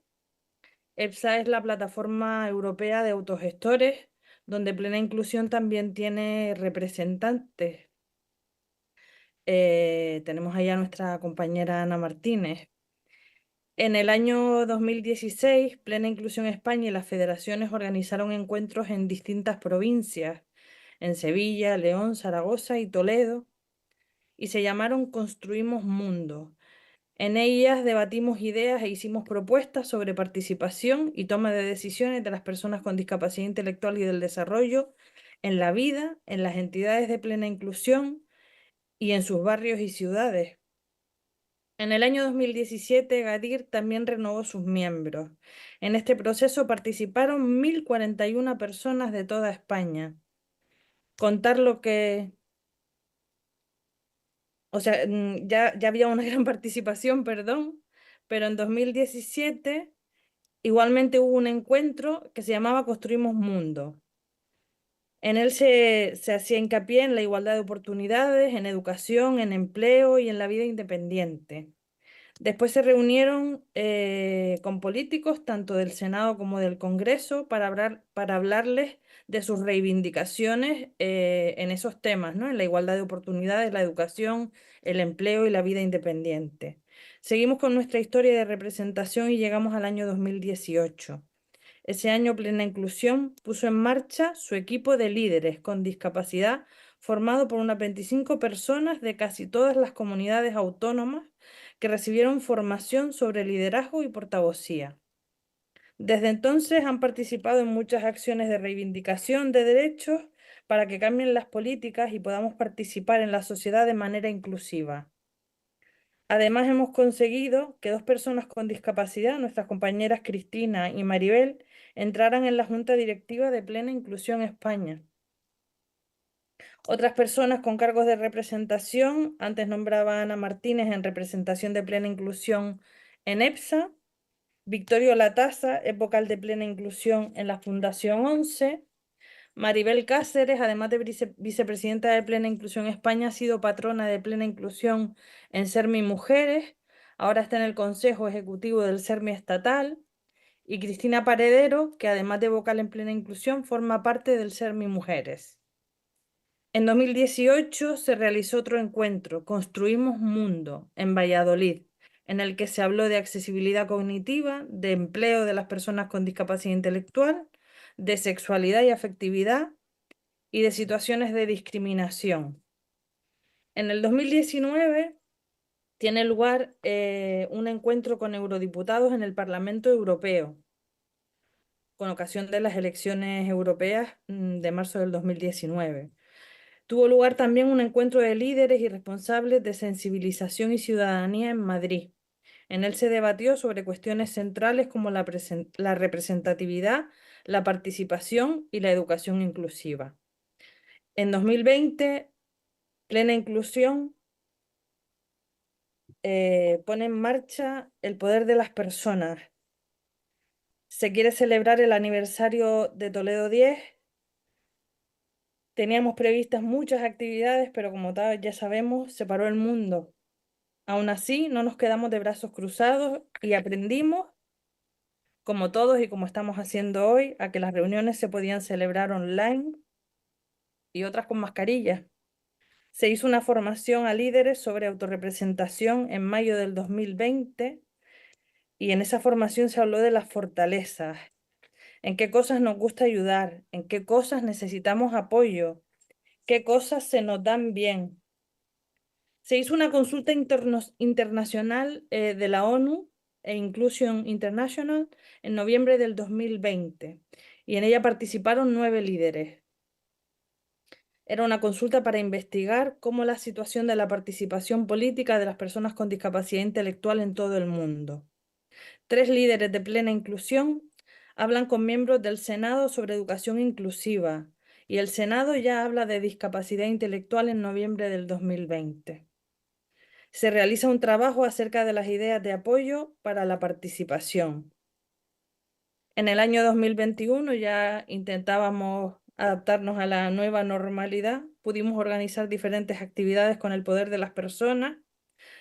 EPSA es la plataforma europea de autogestores, donde Plena Inclusión también tiene representantes. Tenemos allá a nuestra compañera Ana Martínez. En el año 2016, Plena Inclusión España y las federaciones organizaron encuentros en distintas provincias, en Sevilla, León, Zaragoza y Toledo, y se llamaron Construimos Mundo. En ellas debatimos ideas e hicimos propuestas sobre participación y toma de decisiones de las personas con discapacidad intelectual y del desarrollo en la vida, en las entidades de Plena Inclusión y en sus barrios y ciudades. En el año 2017, Gadir también renovó sus miembros. En este proceso participaron 1.041 personas de toda España. Contar lo que... O sea, ya había una gran participación, perdón, pero en 2017 igualmente hubo un encuentro que se llamaba Construimos Mundo. En él se hacía hincapié en la igualdad de oportunidades, en educación, en empleo y en la vida independiente. Después se reunieron con políticos, tanto del Senado como del Congreso, para hablarles de sus reivindicaciones en esos temas, ¿no? En la igualdad de oportunidades, la educación, el empleo y la vida independiente. Seguimos con nuestra historia de representación y llegamos al año 2018. Ese año Plena Inclusión puso en marcha su equipo de líderes con discapacidad formado por unas 25 personas de casi todas las comunidades autónomas que recibieron formación sobre liderazgo y portavocía. Desde entonces han participado en muchas acciones de reivindicación de derechos para que cambien las políticas y podamos participar en la sociedad de manera inclusiva. Además, hemos conseguido que 2 personas con discapacidad, nuestras compañeras Cristina y Maribel, entraran en la Junta Directiva de Plena Inclusión España. Otras personas con cargos de representación, antes nombraba a Ana Martínez en representación de Plena Inclusión en EPSA, Victorio Latasa es vocal de Plena Inclusión en la Fundación 11, Maribel Cáceres, además de vicepresidenta de Plena Inclusión España, ha sido patrona de Plena Inclusión en SERMI Mujeres, ahora está en el Consejo Ejecutivo del SERMI Estatal, y Cristina Paredero, que además de vocal en Plena Inclusión, forma parte del SERMI Mujeres. En 2018 se realizó otro encuentro, Construimos Mundo, en Valladolid, en el que se habló de accesibilidad cognitiva, de empleo de las personas con discapacidad intelectual, de sexualidad y afectividad y de situaciones de discriminación. En el 2019 tiene lugar un encuentro con eurodiputados en el Parlamento Europeo, con ocasión de las elecciones europeas de marzo del 2019. Tuvo lugar también un encuentro de líderes y responsables de sensibilización y ciudadanía en Madrid. En él se debatió sobre cuestiones centrales como la representatividad, la participación y la educación inclusiva. En 2020, Plena Inclusión pone en marcha el poder de las personas. Se quiere celebrar el aniversario de Toledo 10. Teníamos previstas muchas actividades, pero como ya sabemos, se paró el mundo. Aún así, no nos quedamos de brazos cruzados y aprendimos, como todos y como estamos haciendo hoy, a que las reuniones se podían celebrar online y otras con mascarilla. Se hizo una formación a líderes sobre autorrepresentación en mayo del 2020 y en esa formación se habló de las fortalezas, en qué cosas nos gusta ayudar, en qué cosas necesitamos apoyo, qué cosas se nos dan bien. Se hizo una consulta internacional de la ONU e Inclusion International en noviembre del 2020 y en ella participaron 9 líderes. Era una consulta para investigar cómo la situación de la participación política de las personas con discapacidad intelectual en todo el mundo. 3 líderes de Plena Inclusión hablan con miembros del Senado sobre educación inclusiva y el Senado ya habla de discapacidad intelectual en noviembre del 2020. Se realiza un trabajo acerca de las ideas de apoyo para la participación. En el año 2021 ya intentábamos adaptarnos a la nueva normalidad. Pudimos organizar diferentes actividades con el poder de las personas.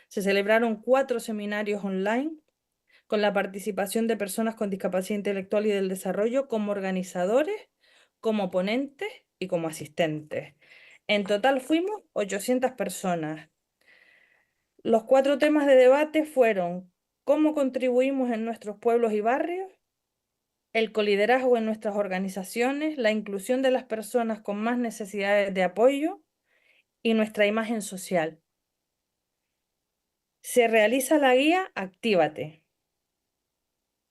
Se celebraron 4 seminarios online con la participación de personas con discapacidad intelectual y del desarrollo como organizadores, como ponentes y como asistentes. En total fuimos 800 personas. Los 4 temas de debate fueron cómo contribuimos en nuestros pueblos y barrios, el coliderazgo en nuestras organizaciones, la inclusión de las personas con más necesidades de apoyo y nuestra imagen social. Se realiza la guía Actívate.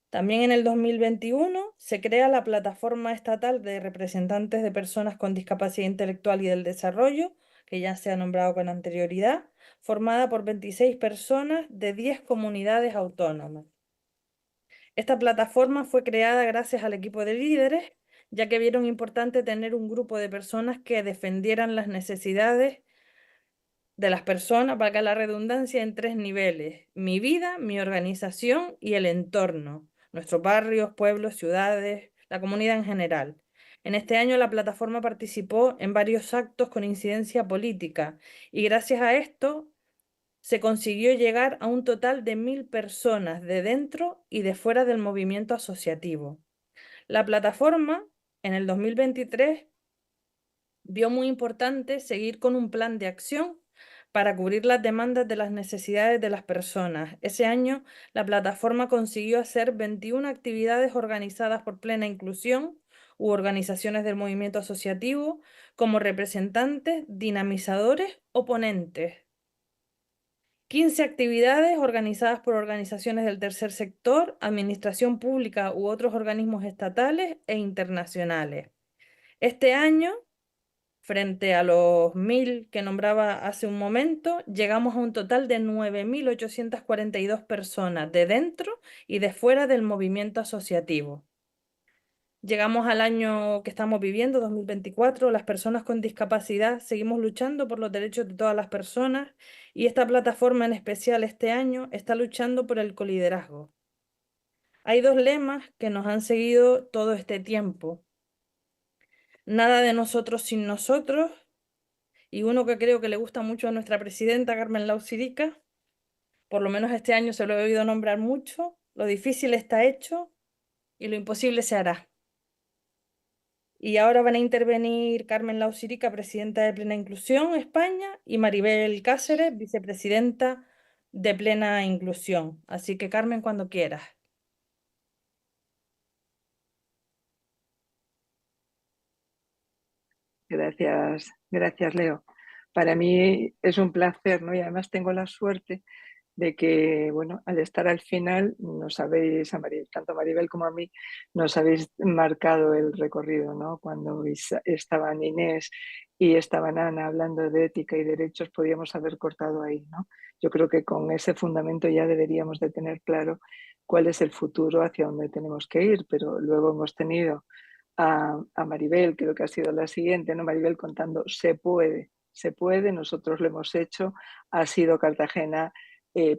También en el 2021 se crea la Plataforma Estatal de Representantes de Personas con Discapacidad Intelectual y del Desarrollo, que ya se ha nombrado con anterioridad, formada por 26 personas de 10 comunidades autónomas. Esta plataforma fue creada gracias al equipo de líderes, ya que vieron importante tener un grupo de personas que defendieran las necesidades de las personas, valga la redundancia, en 3 niveles: mi vida, mi organización y el entorno, nuestros barrios, pueblos, ciudades, la comunidad en general. En este año la plataforma participó en varios actos con incidencia política y gracias a esto se consiguió llegar a un total de 1000 personas de dentro y de fuera del movimiento asociativo. La plataforma en el 2023 vio muy importante seguir con un plan de acción para cubrir las demandas de las necesidades de las personas. Ese año, la plataforma consiguió hacer 21 actividades organizadas por Plena Inclusión u organizaciones del movimiento asociativo como representantes, dinamizadores o ponentes. 15 actividades organizadas por organizaciones del tercer sector, administración pública u otros organismos estatales e internacionales. Este año, frente a los 1000 que nombraba hace un momento, llegamos a un total de 9842 personas de dentro y de fuera del movimiento asociativo. Llegamos al año que estamos viviendo, 2024, las personas con discapacidad seguimos luchando por los derechos de todas las personas y esta plataforma en especial este año está luchando por el coliderazgo. Hay 2 lemas que nos han seguido todo este tiempo: nada de nosotros sin nosotros, y uno que creo que le gusta mucho a nuestra presidenta Carmen Lau Sirica, por lo menos este año se lo he oído nombrar mucho: lo difícil está hecho y lo imposible se hará. Y ahora van a intervenir Carmen Lau Sirica, presidenta de Plena Inclusión España, y Maribel Cáceres, vicepresidenta de Plena Inclusión. Así que, Carmen, cuando quieras. Gracias, Leo. Para mí es un placer, ¿no? Y además tengo la suerte de que, bueno, al estar al final, nos habéis, tanto a Maribel como a mí, nos habéis marcado el recorrido, ¿no? Cuando estaban Inés y estaban Ana hablando de ética y derechos, podíamos haber cortado ahí, ¿no? Yo creo que con ese fundamento ya deberíamos de tener claro cuál es el futuro, hacia dónde tenemos que ir, pero luego hemos tenido a Maribel, creo que ha sido la siguiente, ¿no? Maribel contando, se puede, nosotros lo hemos hecho, ha sido Cartagena,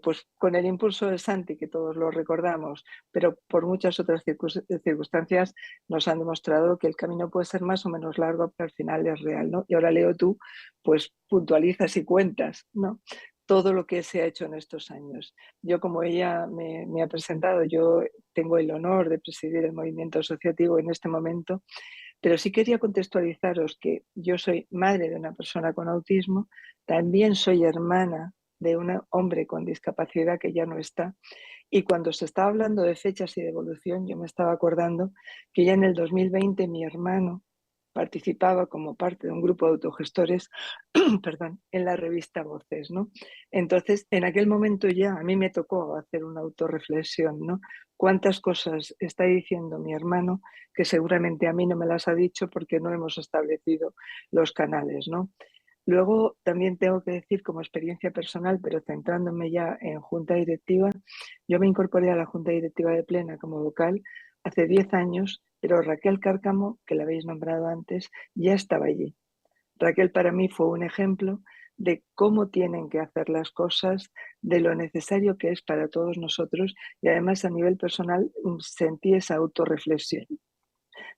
pues con el impulso de Santi, que todos lo recordamos, pero por muchas otras circunstancias nos han demostrado que el camino puede ser más o menos largo, pero al final es real, ¿no? Y ahora, Leo, tú pues puntualizas y cuentas, ¿no? Todo lo que se ha hecho en estos años. Yo, como ella me ha presentado, yo tengo el honor de presidir el movimiento asociativo en este momento, pero sí quería contextualizaros que yo soy madre de una persona con autismo, también soy hermana de un hombre con discapacidad que ya no está, y cuando se estaba hablando de fechas y de evolución, yo me estaba acordando que ya en el 2020 mi hermano participaba como parte de un grupo de autogestores perdón, en la revista Voces, ¿no? Entonces, en aquel momento ya a mí me tocó hacer una autorreflexión, ¿no? ¿Cuántas cosas está diciendo mi hermano que seguramente a mí no me las ha dicho porque no hemos establecido los canales, ¿no? Luego también tengo que decir como experiencia personal, pero centrándome ya en junta directiva, yo me incorporé a la junta directiva de Plena como vocal hace 10 años, pero Raquel Cárcamo, que la habéis nombrado antes, ya estaba allí. Raquel para mí fue un ejemplo de cómo tienen que hacer las cosas, de lo necesario que es para todos nosotros, y además a nivel personal sentí esa autorreflexión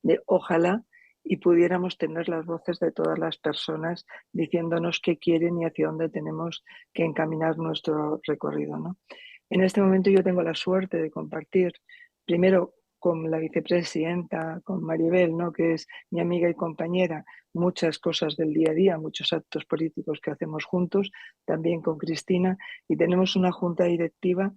de ojalá y pudiéramos tener las voces de todas las personas diciéndonos qué quieren y hacia dónde tenemos que encaminar nuestro recorrido, ¿no? En este momento yo tengo la suerte de compartir primero con la vicepresidenta, con Maribel, ¿no? Que es mi amiga y compañera, muchas cosas del día a día, muchos actos políticos que hacemos juntos, también con Cristina, y tenemos una junta directiva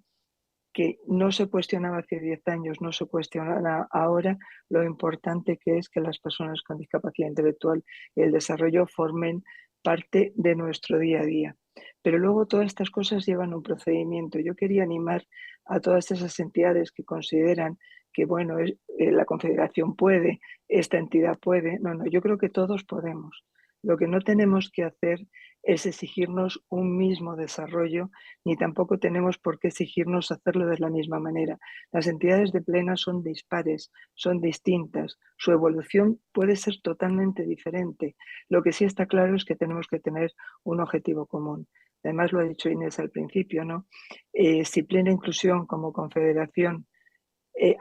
que no se cuestionaba hace 10 años, no se cuestiona ahora lo importante que es que las personas con discapacidad intelectual y el desarrollo formen parte de nuestro día a día. Pero luego todas estas cosas llevan un procedimiento. Yo quería animar a todas esas entidades que consideran que, bueno, la Confederación puede, esta entidad puede. No, yo creo que todos podemos. Lo que no tenemos que hacer es exigirnos un mismo desarrollo, ni tampoco tenemos por qué exigirnos hacerlo de la misma manera. Las entidades de plena son dispares, son distintas, su evolución puede ser totalmente diferente. Lo que sí está claro es que tenemos que tener un objetivo común. Además, lo ha dicho Inés al principio, ¿no? Si Plena Inclusión como confederación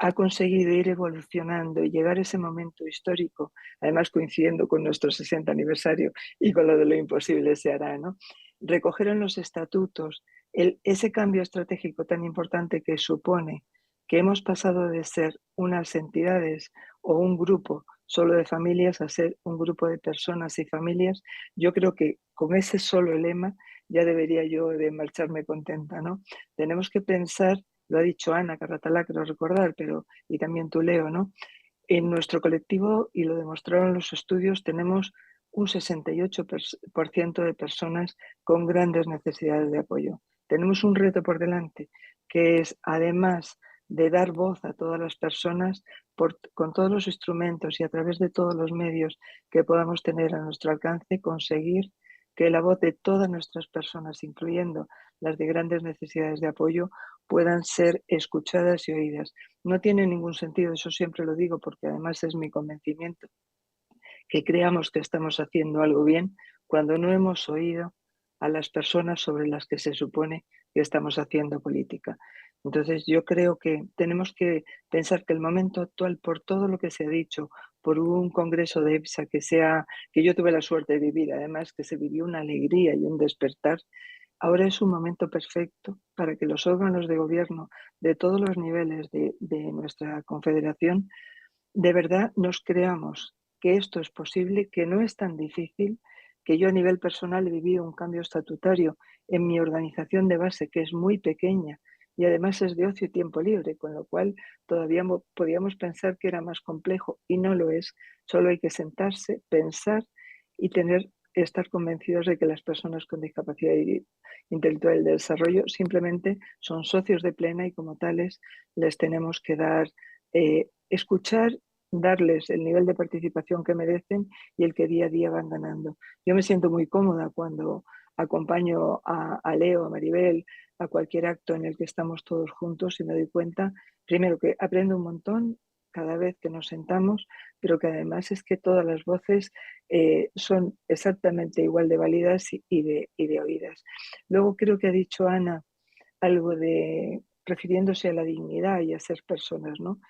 ha conseguido ir evolucionando y llegar a ese momento histórico, además coincidiendo con nuestro 60 aniversario y con lo de lo imposible se hará, ¿no? Recoger en los estatutos ese cambio estratégico tan importante que supone que hemos pasado de ser unas entidades o un grupo solo de familias a ser un grupo de personas y familias, yo creo que con ese solo lema ya debería yo de marcharme contenta, ¿no? Tenemos que pensar, lo ha dicho Ana Carratalá, creo recordar, pero y también tú, Leo, ¿no? En nuestro colectivo, y lo demostraron los estudios, tenemos un 68% de personas con grandes necesidades de apoyo. Tenemos un reto por delante, que es, además de dar voz a todas las personas, con todos los instrumentos y a través de todos los medios que podamos tener a nuestro alcance, conseguir que la voz de todas nuestras personas, incluyendo las de grandes necesidades de apoyo, puedan ser escuchadas y oídas. No tiene ningún sentido, eso siempre lo digo porque además es mi convencimiento, que creamos que estamos haciendo algo bien cuando no hemos oído a las personas sobre las que se supone que estamos haciendo política. Entonces yo creo que tenemos que pensar que el momento actual, por todo lo que se ha dicho, por un congreso de EPSA que yo tuve la suerte de vivir, además que se vivió una alegría y un despertar, ahora es un momento perfecto para que los órganos de gobierno de todos los niveles de nuestra confederación de verdad nos creamos que esto es posible, que no es tan difícil, que yo a nivel personal he vivido un cambio estatutario en mi organización de base, que es muy pequeña y además es de ocio y tiempo libre, con lo cual todavía podíamos pensar que era más complejo y no lo es. Solo hay que sentarse, pensar y estar convencidos de que las personas con discapacidad intelectual de desarrollo simplemente son socios de Plena y como tales les tenemos que dar, escuchar, darles el nivel de participación que merecen y el que día a día van ganando. Yo me siento muy cómoda cuando acompaño a Leo, a Maribel, a cualquier acto en el que estamos todos juntos y me doy cuenta, primero que aprendo un montón cada vez que nos sentamos, pero que además es que todas las voces son exactamente igual de válidas y de oídas. Luego creo que ha dicho Ana algo de refiriéndose a la dignidad y a ser personas, ¿no?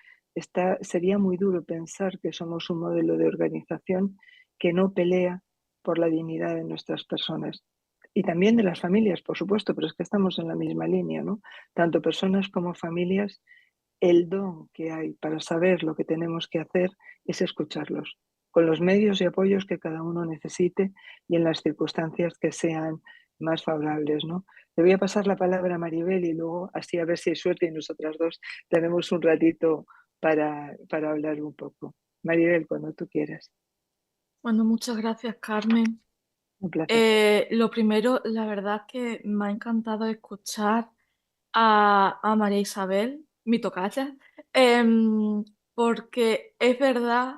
Sería muy duro pensar que somos un modelo de organización que no pelea por la dignidad de nuestras personas. Y también de las familias, por supuesto, pero es que estamos en la misma línea, ¿no? Tanto personas como familias, el don que hay para saber lo que tenemos que hacer es escucharlos, con los medios y apoyos que cada uno necesite y en las circunstancias que sean más favorables, ¿no? Le voy a pasar la palabra a Maribel y luego así a ver si hay suerte y nosotras dos tenemos un ratito para hablar un poco. Maribel, cuando tú quieras. Bueno, muchas gracias, Carmen. Un placer. Lo primero, la verdad que me ha encantado escuchar a María Isabel, mi tocaya, porque es verdad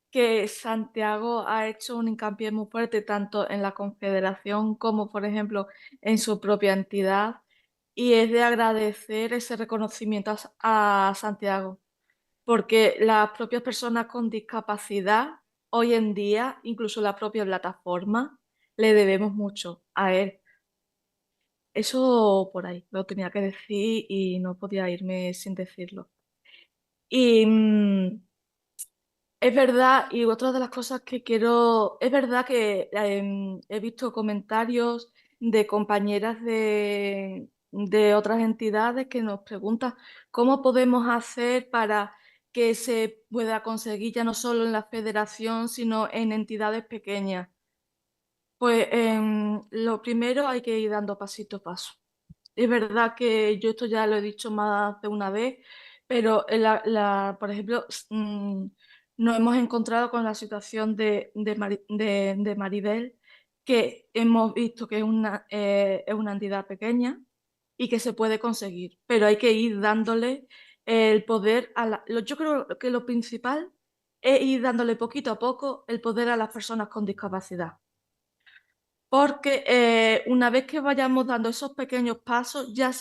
que Santiago ha hecho un hincapié muy fuerte tanto en la Confederación como, por ejemplo, en su propia entidad, y es de agradecer ese reconocimiento a Santiago, porque las propias personas con discapacidad, hoy en día, incluso la propia plataforma, le debemos mucho a él. Eso por ahí, lo tenía que decir y no podía irme sin decirlo. Y es verdad, y otra de las cosas que quiero, es verdad que he visto comentarios de compañeras de otras entidades que nos preguntan cómo podemos hacer para que se pueda conseguir ya no solo en la federación, sino en entidades pequeñas. Pues lo primero hay que ir dando pasito a paso. Es verdad que yo esto ya lo he dicho más de una vez, pero por ejemplo, nos hemos encontrado con la situación de Maribel, que hemos visto que es una entidad pequeña y que se puede conseguir, pero hay que ir dándole el poder yo creo que lo principal es ir dándole poquito a poco el poder a las personas con discapacidad. porque una vez que vayamos dando esos pequeños pasos, ya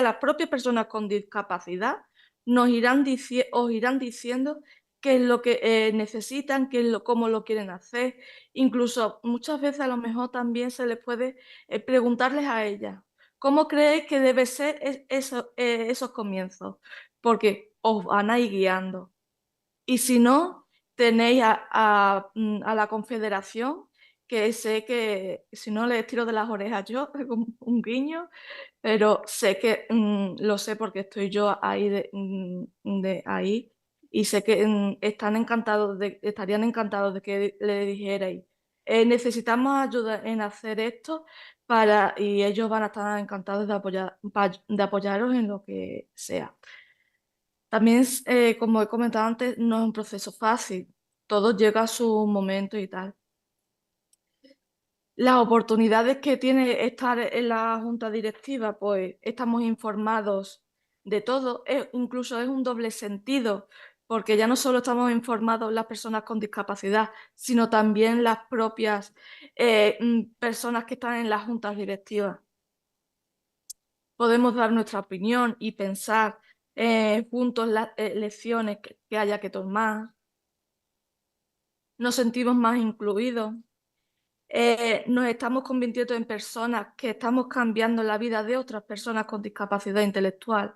las propias personas con discapacidad os irán diciendo qué es lo que necesitan, cómo lo quieren hacer. Incluso muchas veces a lo mejor también se les puede preguntarles a ellas, ¿cómo creéis que debe ser esos comienzos? Porque os van a ir guiando. Y si no, tenéis a la Confederación, que sé que si no les tiro de las orejas yo, un guiño, pero sé que lo sé porque estoy yo ahí de ahí y sé que estarían encantados de que le dijerais, necesitamos ayuda en hacer esto y ellos van a estar encantados de apoyaros en lo que sea. También, como he comentado antes, no es un proceso fácil, todo llega a su momento y tal. Las oportunidades que tiene estar en la junta directiva, pues estamos informados de todo, incluso es un doble sentido, porque ya no solo estamos informados las personas con discapacidad, sino también las propias personas que están en las juntas directivas. Podemos dar nuestra opinión y pensar juntos las lecciones que haya que tomar. Nos sentimos más incluidos. Nos estamos convirtiendo en personas que estamos cambiando la vida de otras personas con discapacidad intelectual.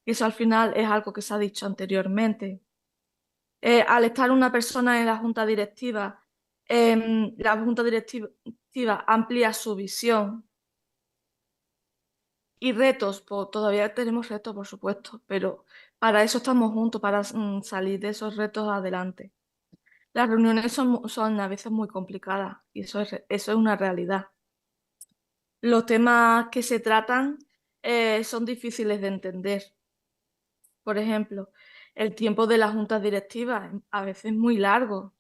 Y eso al final es algo que se ha dicho anteriormente. Al estar una persona en la junta directiva amplía su visión. Y retos, pues todavía tenemos retos, por supuesto, pero para eso estamos juntos, para salir de esos retos adelante. Las reuniones son a veces muy complicadas y eso es una realidad. Los temas que se tratan son difíciles de entender. Por ejemplo, el tiempo de las juntas directivas a veces es muy largo.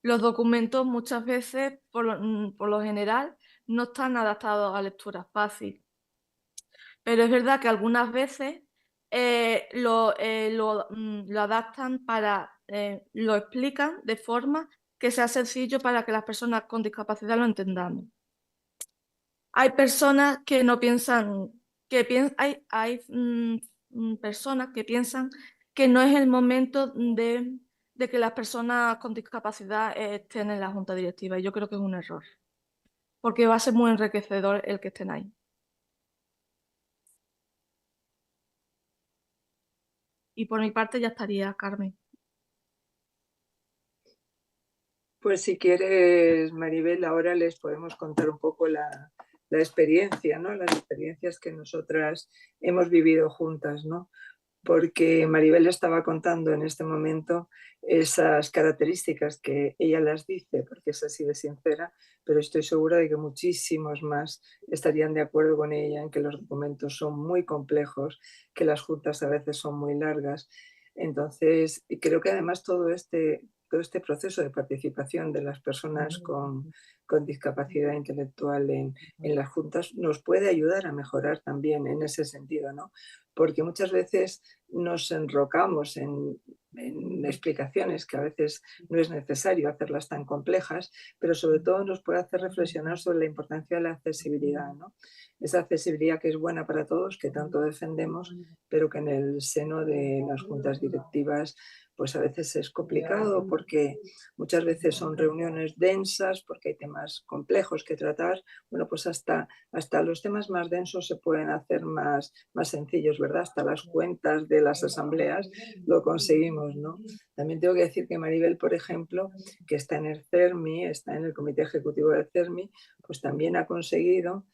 Los documentos muchas veces, por lo general, no están adaptados a lectura fácil. Pero es verdad que algunas veces lo adaptan lo explican de forma que sea sencillo para que las personas con discapacidad lo entendamos. Hay personas que no piensan, hay personas que piensan que no es el momento de que las personas con discapacidad estén en la junta directiva y yo creo que es un error, porque va a ser muy enriquecedor el que estén ahí. Y por mi parte ya estaría, Carmen. Pues si quieres, Maribel, ahora les podemos contar un poco la experiencia, ¿no? Las experiencias que nosotras hemos vivido juntas, ¿no? Porque Maribel estaba contando en este momento esas características que ella las dice, porque es así de sincera, pero estoy segura de que muchísimos más estarían de acuerdo con ella en que los documentos son muy complejos, que las juntas a veces son muy largas. Entonces, creo que además todo este proceso de participación de las personas con discapacidad intelectual en las juntas nos puede ayudar a mejorar también en ese sentido, ¿no? Porque muchas veces nos enrocamos en explicaciones que a veces no es necesario hacerlas tan complejas, pero sobre todo nos puede hacer reflexionar sobre la importancia de la accesibilidad, ¿no? Esa accesibilidad que es buena para todos, que tanto defendemos, pero que en el seno de las juntas directivas pues a veces es complicado porque muchas veces son reuniones densas, porque hay temas complejos que tratar. Bueno, pues hasta los temas más densos se pueden hacer más sencillos, ¿verdad? Hasta las cuentas de las asambleas lo conseguimos, ¿no? También tengo que decir que Maribel, por ejemplo, que está en el CERMI, está en el Comité Ejecutivo del CERMI, pues también ha conseguido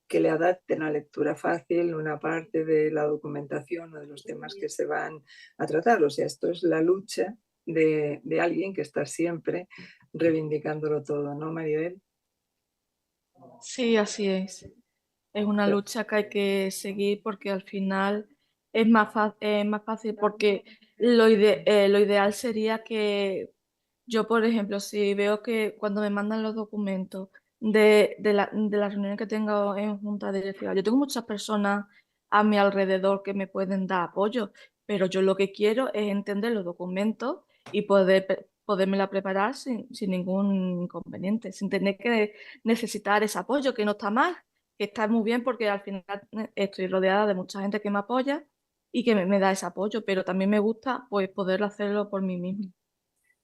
que le adapten a lectura fácil una parte de la documentación o de los temas que se van a tratar. O sea, esto es la lucha de alguien que está siempre reivindicándolo todo, ¿no, Maribel? Sí, así es. Es una lucha que hay que seguir porque al final es más fácil porque lo ideal sería que yo, por ejemplo, si veo que cuando me mandan los documentos de la reunión que tengo en junta directiva, yo tengo muchas personas a mi alrededor que me pueden dar apoyo, pero yo lo que quiero es entender los documentos y poder podérmela preparar sin ningún inconveniente, sin tener que necesitar ese apoyo, que no está mal, que está muy bien porque al final estoy rodeada de mucha gente que me apoya y que me da ese apoyo, pero también me gusta pues poder hacerlo por mí misma.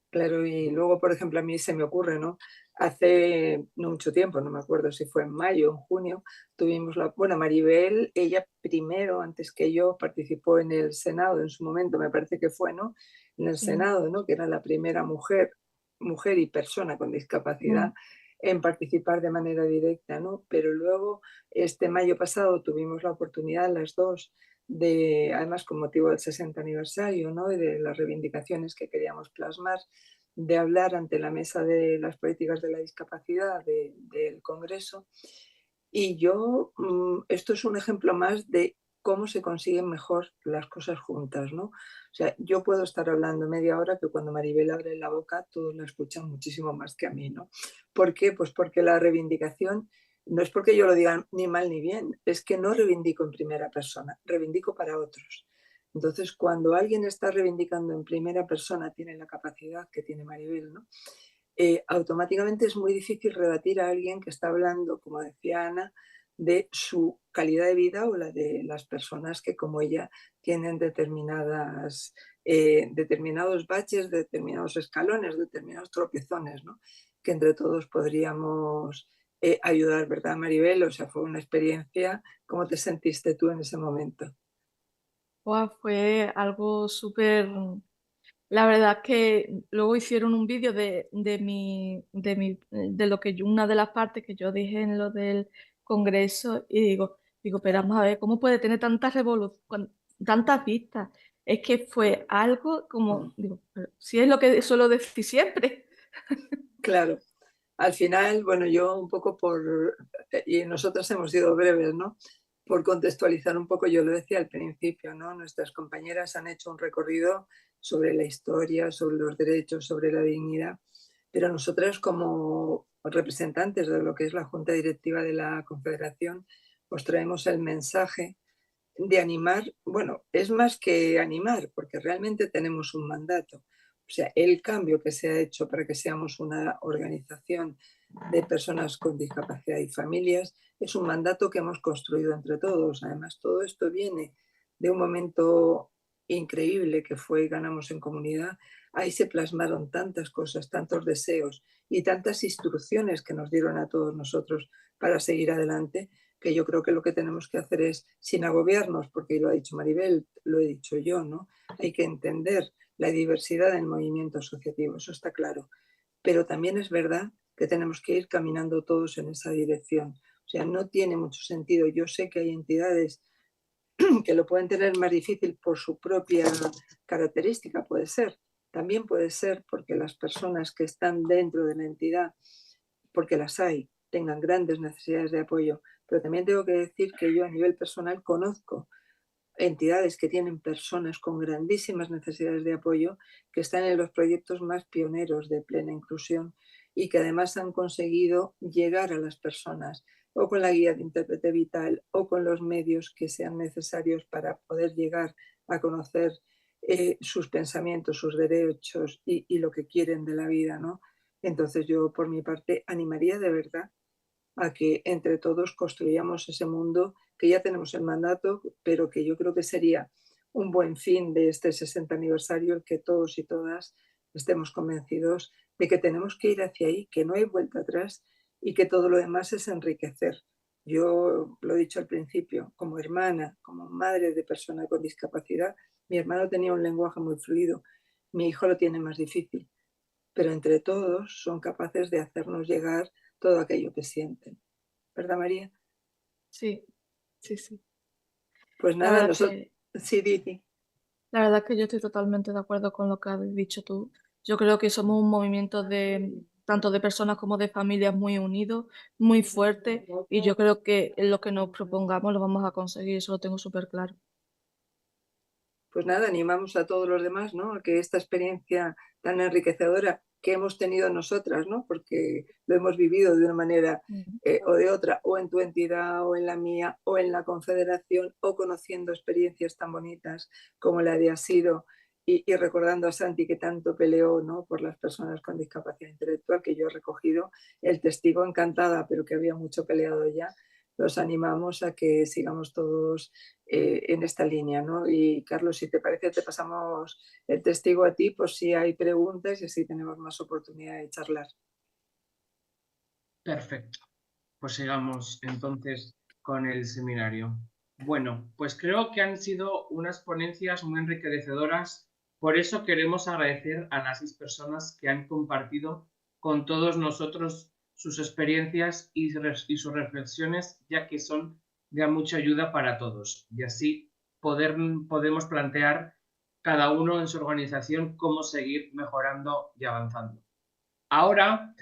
Claro, y luego, por ejemplo, a mí se me ocurre, ¿no? Hace no mucho tiempo, no me acuerdo si fue en mayo o en junio, tuvimos bueno, Maribel, ella primero, antes que yo, participó en el Senado en su momento, me parece que fue, ¿no? En el Sí. Senado, ¿no? Que era la primera mujer y persona con discapacidad en participar de manera directa, ¿no? Pero luego, este mayo pasado, tuvimos la oportunidad las dos además con motivo del 60 aniversario, ¿no? Y de las reivindicaciones que queríamos plasmar, de hablar ante la mesa de las políticas de la discapacidad del Congreso. Y esto es un ejemplo más de cómo se consiguen mejor las cosas juntas, ¿no? O sea, yo puedo estar hablando media hora, que cuando Maribel abre la boca todos la escuchan muchísimo más que a mí, ¿no? ¿Por qué? Pues porque la reivindicación no es porque yo lo diga ni mal ni bien, es que no reivindico en primera persona, reivindico para otros. Entonces, cuando alguien está reivindicando en primera persona, tiene la capacidad que tiene Maribel, ¿no? Automáticamente es muy difícil rebatir a alguien que está hablando, como decía Ana, de su calidad de vida o la de las personas que, como ella, tienen determinados baches, determinados escalones, determinados tropezones, ¿no? Que entre todos podríamos ayudar, ¿verdad, Maribel? O sea, fue una experiencia. ¿Cómo te sentiste tú en ese momento? Fue algo súper. La verdad es que luego hicieron un vídeo de lo que una de las partes que yo dije en lo del congreso y digo, pero vamos a ver, ¿cómo puede tener tantas tantas vistas? Es que fue algo como, digo, pero si es lo que suelo decir siempre. Claro. Al final, bueno, yo un poco y nosotros hemos sido breves, ¿no? Por contextualizar un poco, yo lo decía al principio, ¿no? Nuestras compañeras han hecho un recorrido sobre la historia, sobre los derechos, sobre la dignidad, pero nosotras como representantes de lo que es la Junta Directiva de la Confederación, os traemos el mensaje de animar, bueno, es más que animar, porque realmente tenemos un mandato. O sea, el cambio que se ha hecho para que seamos una organización de personas con discapacidad y familias es un mandato que hemos construido entre todos. Además, todo esto viene de un momento increíble que fue Ganamos en Comunidad. Ahí se plasmaron tantas cosas, tantos deseos y tantas instrucciones que nos dieron a todos nosotros para seguir adelante, que yo creo que lo que tenemos que hacer es, sin agobiarnos, porque lo ha dicho Maribel, lo he dicho yo, ¿no? Hay que entender la diversidad del movimiento asociativo, eso está claro. Pero también es verdad que tenemos que ir caminando todos en esa dirección. O sea, no tiene mucho sentido. Yo sé que hay entidades que lo pueden tener más difícil por su propia característica, puede ser. También puede ser porque las personas que están dentro de la entidad, porque las hay, tengan grandes necesidades de apoyo. Pero también tengo que decir que yo a nivel personal conozco entidades que tienen personas con grandísimas necesidades de apoyo, que están en los proyectos más pioneros de plena inclusión y que además han conseguido llegar a las personas o con la guía de intérprete vital o con los medios que sean necesarios para poder llegar a conocer sus pensamientos, sus derechos y lo que quieren de la vida, ¿no? Entonces yo por mi parte animaría de verdad a que entre todos construyamos ese mundo que ya tenemos el mandato, pero que yo creo que sería un buen fin de este 60 aniversario el que todos y todas estemos convencidos de que tenemos que ir hacia ahí, que no hay vuelta atrás y que todo lo demás es enriquecer. Yo lo he dicho al principio, como hermana, como madre de persona con discapacidad, mi hermano tenía un lenguaje muy fluido, mi hijo lo tiene más difícil, pero entre todos son capaces de hacernos llegar todo aquello que sienten. ¿Verdad, María? Sí, sí, sí. Pues La nada, verdad nosotros... que, Sí, Didi. la verdad que yo estoy totalmente de acuerdo con lo que has dicho tú. Yo creo que somos un movimiento tanto de personas como de familias muy unidos, muy fuertes, y yo creo que en lo que nos propongamos lo vamos a conseguir, eso lo tengo súper claro. Pues nada, animamos a todos los demás, ¿no? A que esta experiencia tan enriquecedora que hemos tenido nosotras, ¿no? Porque lo hemos vivido de una manera o de otra, o en tu entidad, o en la mía, o en la confederación, o conociendo experiencias tan bonitas como la de Asido y recordando a Santi que tanto peleó, ¿no?, por las personas con discapacidad intelectual, que yo he recogido el testigo encantada, pero que había mucho peleado ya, los animamos a que sigamos todos en esta línea, ¿no? Y Carlos, si te parece, te pasamos el testigo a ti por si hay preguntas y así tenemos más oportunidad de charlar. Perfecto. Pues sigamos entonces con el seminario. Bueno, pues creo que han sido unas ponencias muy enriquecedoras. Por eso queremos agradecer a las 6 personas que han compartido con todos nosotros sus experiencias y sus reflexiones, ya que son de mucha ayuda para todos. Y así podemos plantear cada uno en su organización cómo seguir mejorando y avanzando. Ahora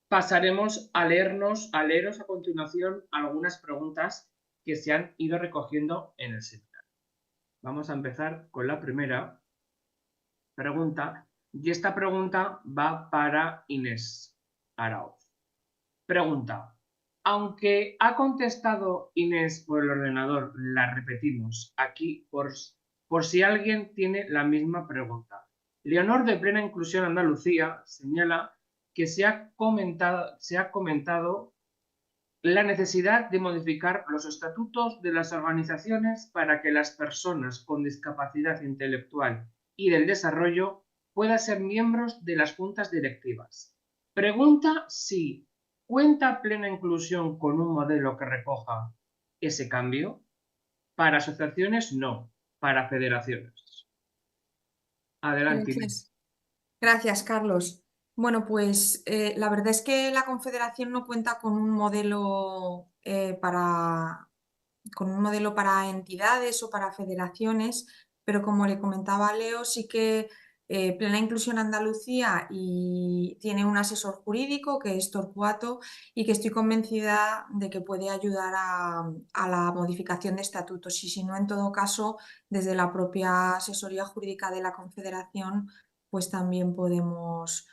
pasaremos a leeros a continuación algunas preguntas que se han ido recogiendo en el seminario. Vamos a empezar con la primera pregunta, y esta pregunta va para Inés Araoz. Pregunta: aunque ha contestado Inés por el ordenador, la repetimos aquí por si alguien tiene la misma pregunta. Leonor de Plena Inclusión Andalucía señala que se ha comentado la necesidad de modificar los estatutos de las organizaciones para que las personas con discapacidad intelectual y del desarrollo puedan ser miembros de las juntas directivas. Pregunta si ¿cuenta Plena Inclusión con un modelo que recoja ese cambio? Para asociaciones no, para federaciones. Adelante, Inés. Gracias, Carlos. Bueno, pues la verdad es que la Confederación no cuenta con un modelo para entidades o para federaciones, pero como le comentaba a Leo, sí que Plena Inclusión Andalucía tiene un asesor jurídico que es Torcuato y que estoy convencida de que puede ayudar a la modificación de estatutos y si no, en todo caso, desde la propia asesoría jurídica de la Confederación, pues también podemos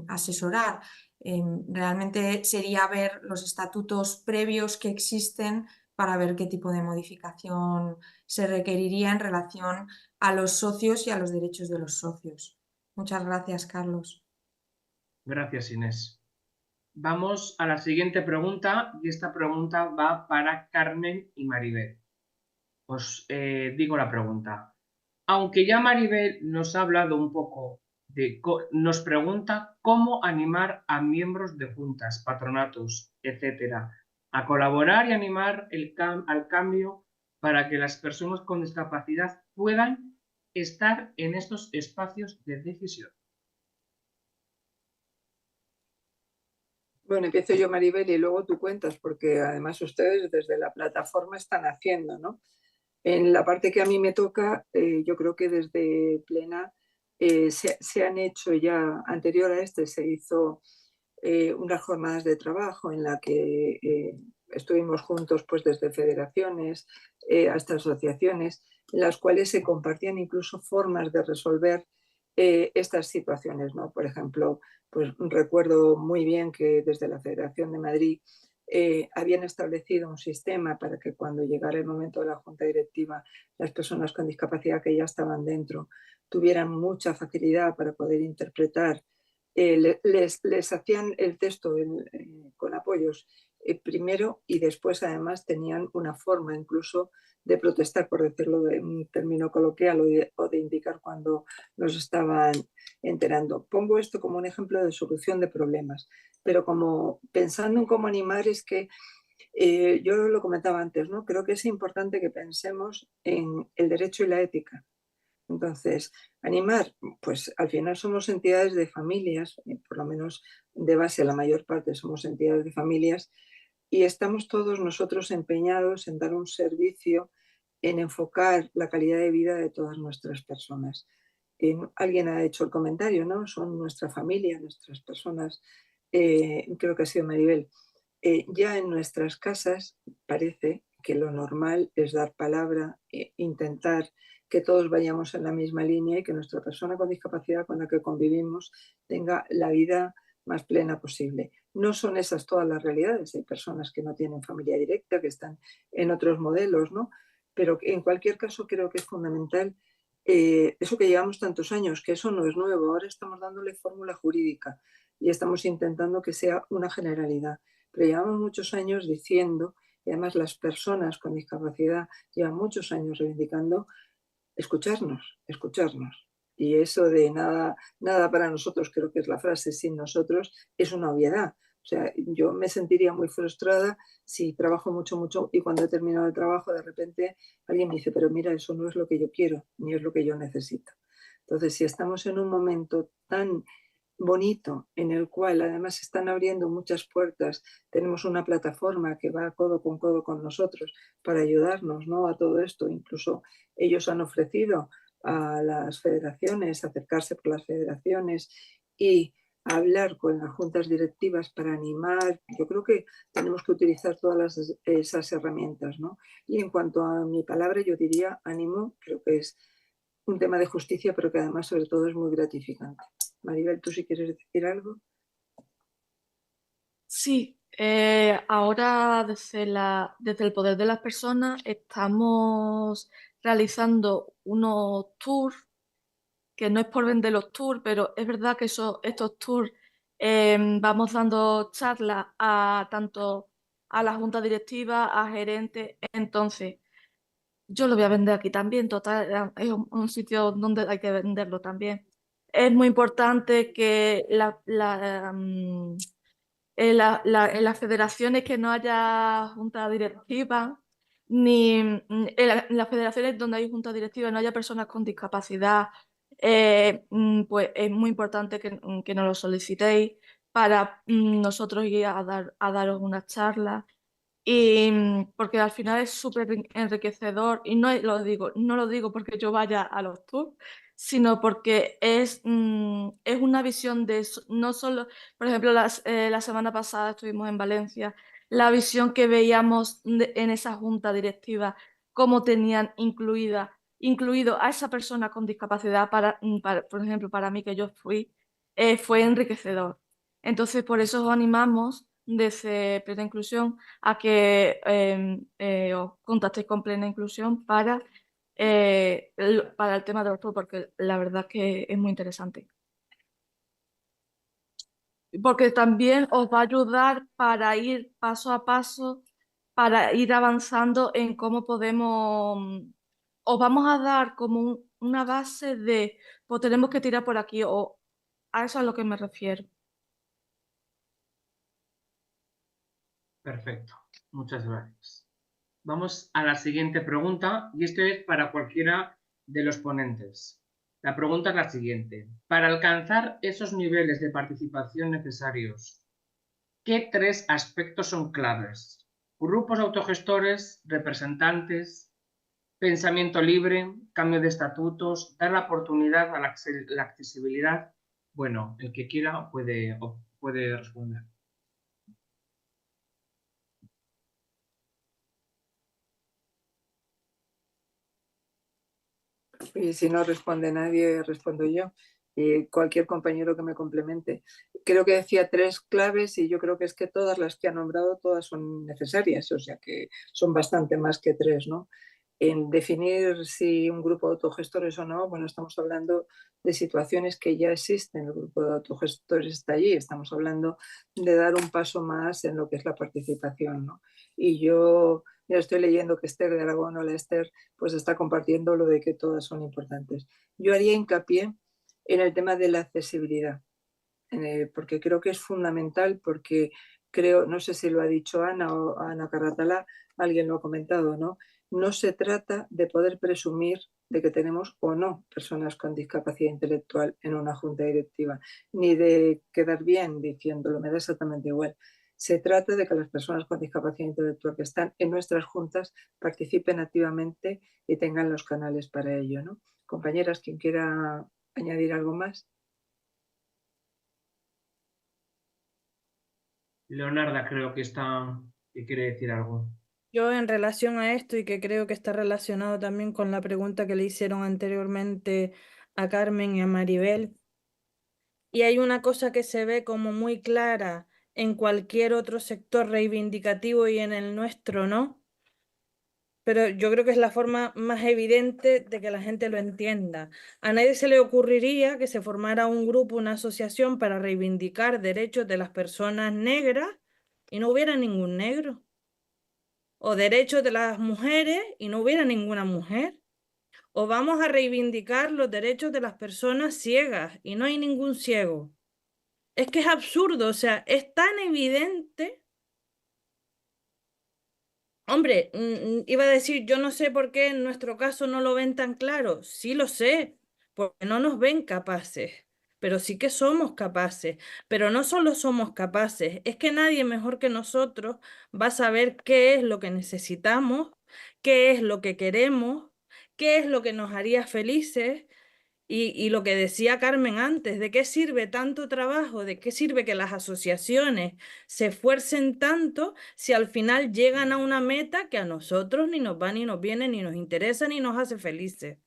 asesorar. Realmente sería ver los estatutos previos que existen para ver qué tipo de modificación se requeriría en relación a los socios y a los derechos de los socios. Muchas gracias, Carlos. Gracias, Inés. Vamos a la siguiente pregunta y esta pregunta va para Carmen y Maribel. Os digo la pregunta. Aunque ya Maribel nos ha hablado un poco nos pregunta cómo animar a miembros de juntas, patronatos, etcétera, a colaborar y animar al cambio para que las personas con discapacidad puedan estar en estos espacios de decisión. Bueno, empiezo yo, Maribel, y luego tú cuentas, porque además ustedes desde la plataforma están haciendo, ¿no? En la parte que a mí me toca, yo creo que desde Plena se han hecho ya, anterior a se hizo unas jornadas de trabajo en la que estuvimos juntos pues desde federaciones hasta asociaciones, en las cuales se compartían incluso formas de resolver estas situaciones, ¿no? Por ejemplo, pues recuerdo muy bien que desde la Federación de Madrid habían establecido un sistema para que cuando llegara el momento de la junta directiva, las personas con discapacidad que ya estaban dentro tuvieran mucha facilidad para poder interpretar. Les hacían el texto con apoyos primero y después además tenían una forma incluso de protestar, por decirlo de un término coloquial, o de indicar cuando nos estaban enterando. Pongo esto como un ejemplo de solución de problemas, pero como pensando en cómo animar es que yo lo comentaba antes, ¿no? Creo que es importante que pensemos en el derecho y la ética. Entonces, animar, pues al final somos entidades de familias, por lo menos de base la mayor parte somos entidades de familias, y estamos todos nosotros empeñados en dar un servicio, en enfocar la calidad de vida de todas nuestras personas. Alguien ha hecho el comentario, ¿no? Son nuestra familia, nuestras personas, creo que ha sido Maribel. Ya en nuestras casas parece que lo normal es dar palabra, intentar que todos vayamos en la misma línea y que nuestra persona con discapacidad con la que convivimos tenga la vida más plena posible. No son esas todas las realidades, hay personas que no tienen familia directa, que están en otros modelos, ¿no? Pero en cualquier caso creo que es fundamental eso que llevamos tantos años, que eso no es nuevo, ahora estamos dándole fórmula jurídica y estamos intentando que sea una generalidad. Pero llevamos muchos años diciendo, y además las personas con discapacidad llevan muchos años reivindicando, escucharnos, escucharnos. Y eso de nada, nada para nosotros, creo que es la frase, sin nosotros, es una obviedad. O sea, yo me sentiría muy frustrada si trabajo mucho, mucho y cuando he terminado el trabajo de repente alguien me dice, pero mira, eso no es lo que yo quiero, ni es lo que yo necesito. Entonces, si estamos en un momento tan bonito en el cual además se están abriendo muchas puertas, tenemos una plataforma que va codo con nosotros para ayudarnos, ¿no?, a todo esto. Incluso ellos han ofrecido a las federaciones acercarse por las federaciones y hablar con las juntas directivas para animar. Yo creo que tenemos que utilizar todas esas herramientas, ¿no? Y en cuanto a mi palabra, yo diría ánimo, creo que es un tema de justicia, pero que además sobre todo es muy gratificante. Maribel, ¿tú sí quieres decir algo? Sí, ahora desde el poder de las personas estamos realizando unos tours, que no es por vender los tours, pero es verdad que estos tours vamos dando charlas a tanto a la junta directiva, a gerentes. Entonces yo lo voy a vender aquí también, total, es un sitio donde hay que venderlo también. Es muy importante que en las federaciones que no haya junta directiva, ni en las federaciones donde hay junta directiva no haya personas con discapacidad, pues es muy importante que nos lo solicitéis para nosotros ir a daros una charla. Y porque al final es súper enriquecedor y no lo digo porque yo vaya a los tours, sino porque es una visión no solo, por ejemplo, la semana pasada estuvimos en Valencia, la visión que veíamos en esa junta directiva, cómo tenían incluido a esa persona con discapacidad por ejemplo, para mí que yo fue enriquecedor. Entonces, por eso os animamos desde Plena Inclusión a que os contactéis con Plena Inclusión para el tema de los tours, porque la verdad que es muy interesante. Porque también os va a ayudar para ir paso a paso, para ir avanzando en cómo podemos. Os vamos a dar como una base de, pues tenemos que tirar por aquí, o a eso es a lo que me refiero. Perfecto, muchas gracias. Vamos a la siguiente pregunta y esto es para cualquiera de los ponentes. La pregunta es la siguiente. Para alcanzar esos niveles de participación necesarios, ¿qué tres aspectos son claves? Grupos autogestores, representantes, pensamiento libre, cambio de estatutos, dar la oportunidad a la accesibilidad. Bueno, el que quiera puede responder. Y si no responde nadie, respondo yo. Y cualquier compañero que me complemente. Creo que decía tres claves y yo creo que es que todas las que ha nombrado, todas son necesarias, o sea que son bastante más que tres, ¿no? En definir si un grupo de autogestores o no, bueno, estamos hablando de situaciones que ya existen, el grupo de autogestores está allí, estamos hablando de dar un paso más en lo que es la participación, ¿no? Y yo ya estoy leyendo que Esther de Aragón, o la Esther, pues está compartiendo lo de que todas son importantes. Yo haría hincapié en el tema de la accesibilidad, porque creo que es fundamental, porque creo, no sé si lo ha dicho Ana o Ana Carratalá, alguien lo ha comentado, ¿no? No se trata de poder presumir de que tenemos o no personas con discapacidad intelectual en una junta directiva, ni de quedar bien diciéndolo, me da exactamente igual. Se trata de que las personas con discapacidad intelectual que están en nuestras juntas participen activamente y tengan los canales para ello, ¿no? Compañeras, quien quiera añadir algo más. Leonarda creo que quiere decir algo. Yo en relación a esto y que creo que está relacionado también con la pregunta que le hicieron anteriormente a Carmen y a Maribel, y hay una cosa que se ve como muy clara en cualquier otro sector reivindicativo y en el nuestro, ¿no? pero yo creo que es la forma más evidente de que la gente lo entienda. A nadie se le ocurriría que se formara un grupo, una asociación para reivindicar derechos de las personas negras y no hubiera ningún negro. O derechos de las mujeres y no hubiera ninguna mujer. O vamos a reivindicar los derechos de las personas ciegas y no hay ningún ciego. Es que es absurdo, o sea, es tan evidente. Hombre, iba a decir, yo no sé por qué en nuestro caso no lo ven tan claro. Sí lo sé, porque no nos ven capaces, pero sí que somos capaces. Pero no solo somos capaces, es que nadie mejor que nosotros va a saber qué es lo que necesitamos, qué es lo que queremos, qué es lo que nos haría felices. Y lo que decía Carmen antes, ¿de qué sirve tanto trabajo? ¿De qué sirve que las asociaciones se esfuercen tanto si al final llegan a una meta que a nosotros ni nos va, ni nos viene, ni nos interesa, ni nos hace felices?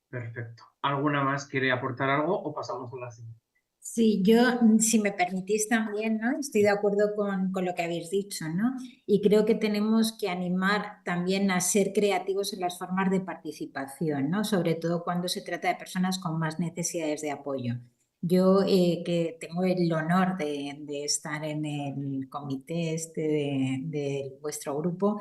Perfecto. ¿Alguna más quiere aportar algo o pasamos a la siguiente? Sí, yo, si me permitís también, ¿no? Estoy de acuerdo con lo que habéis dicho, ¿no? Y creo que tenemos que animar también a ser creativos en las formas de participación, ¿no? Sobre todo cuando se trata de personas con más necesidades de apoyo. Yo, que tengo el honor de estar en el comité este de vuestro grupo,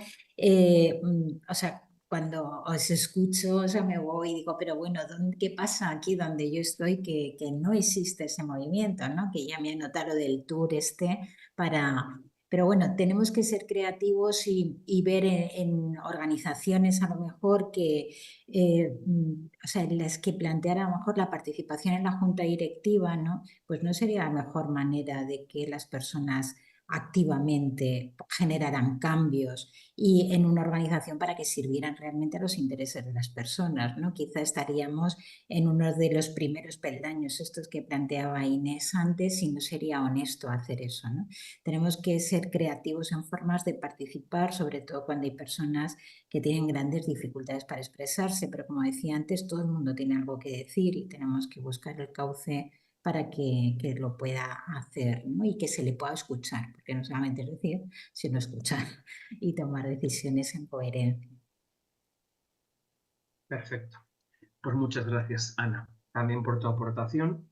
o sea, cuando os escucho, o sea, me voy y digo, pero bueno, ¿qué pasa aquí donde yo estoy que no existe ese movimiento, ¿no? Que ya me anotado del tour este para... Pero bueno, tenemos que ser creativos y ver en organizaciones a lo mejor que, o sea, en las que plantear a lo mejor la participación en la junta directiva, ¿no? Pues no sería la mejor manera de que las personas activamente generaran cambios y en una organización para que sirvieran realmente a los intereses de las personas, ¿no? Quizá estaríamos en uno de los primeros peldaños, estos que planteaba Inés antes, y no sería honesto hacer eso, ¿no? Tenemos que ser creativos en formas de participar, sobre todo cuando hay personas que tienen grandes dificultades para expresarse, pero como decía antes, todo el mundo tiene algo que decir y tenemos que buscar el cauce para que lo pueda hacer, ¿no? Y que se le pueda escuchar, porque no solamente es decir, sino escuchar y tomar decisiones en coherencia. Perfecto. Pues muchas gracias, Ana, también por tu aportación.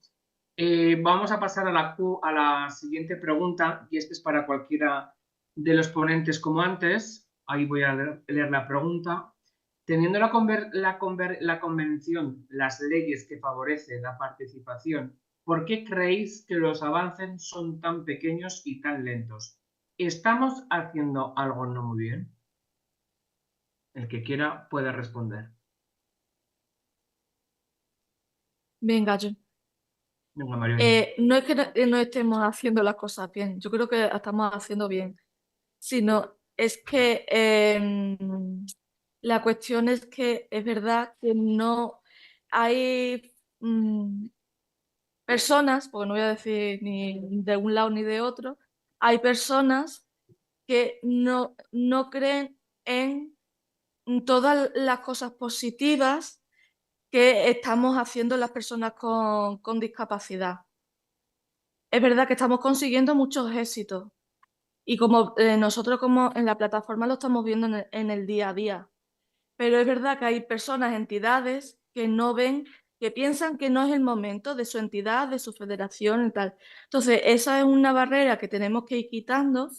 Vamos a pasar a la siguiente pregunta, y esta es para cualquiera de los ponentes como antes. Ahí voy a leer la pregunta. Teniendo la convención, las leyes que favorecen la participación, ¿por qué creéis que los avances son tan pequeños y tan lentos? ¿Estamos haciendo algo no muy bien? El que quiera puede responder. Venga, yo. Venga, Maribel. No es que no estemos haciendo las cosas bien, yo creo que las estamos haciendo bien, sino es que la cuestión es que es verdad que no hay personas, porque no voy a decir ni de un lado ni de otro, hay personas que no creen en todas las cosas positivas que estamos haciendo las personas con discapacidad. Es verdad que estamos consiguiendo muchos éxitos y como nosotros como en la plataforma lo estamos viendo en el día a día, pero es verdad que hay personas, entidades que no ven, que piensan que no es el momento de su entidad, de su federación y tal. Entonces, esa es una barrera que tenemos que ir quitando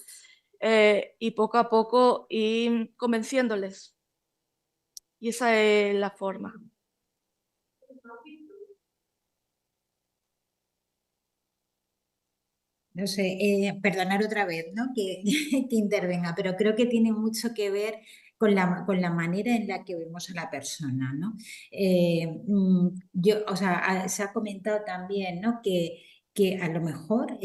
y poco a poco ir convenciéndoles. Y esa es la forma. No sé, perdonar otra vez, ¿no? Que intervenga, pero creo que tiene mucho que ver con la manera en la que vemos a la persona, ¿no? O sea, se ha comentado también, ¿no? Que a lo mejor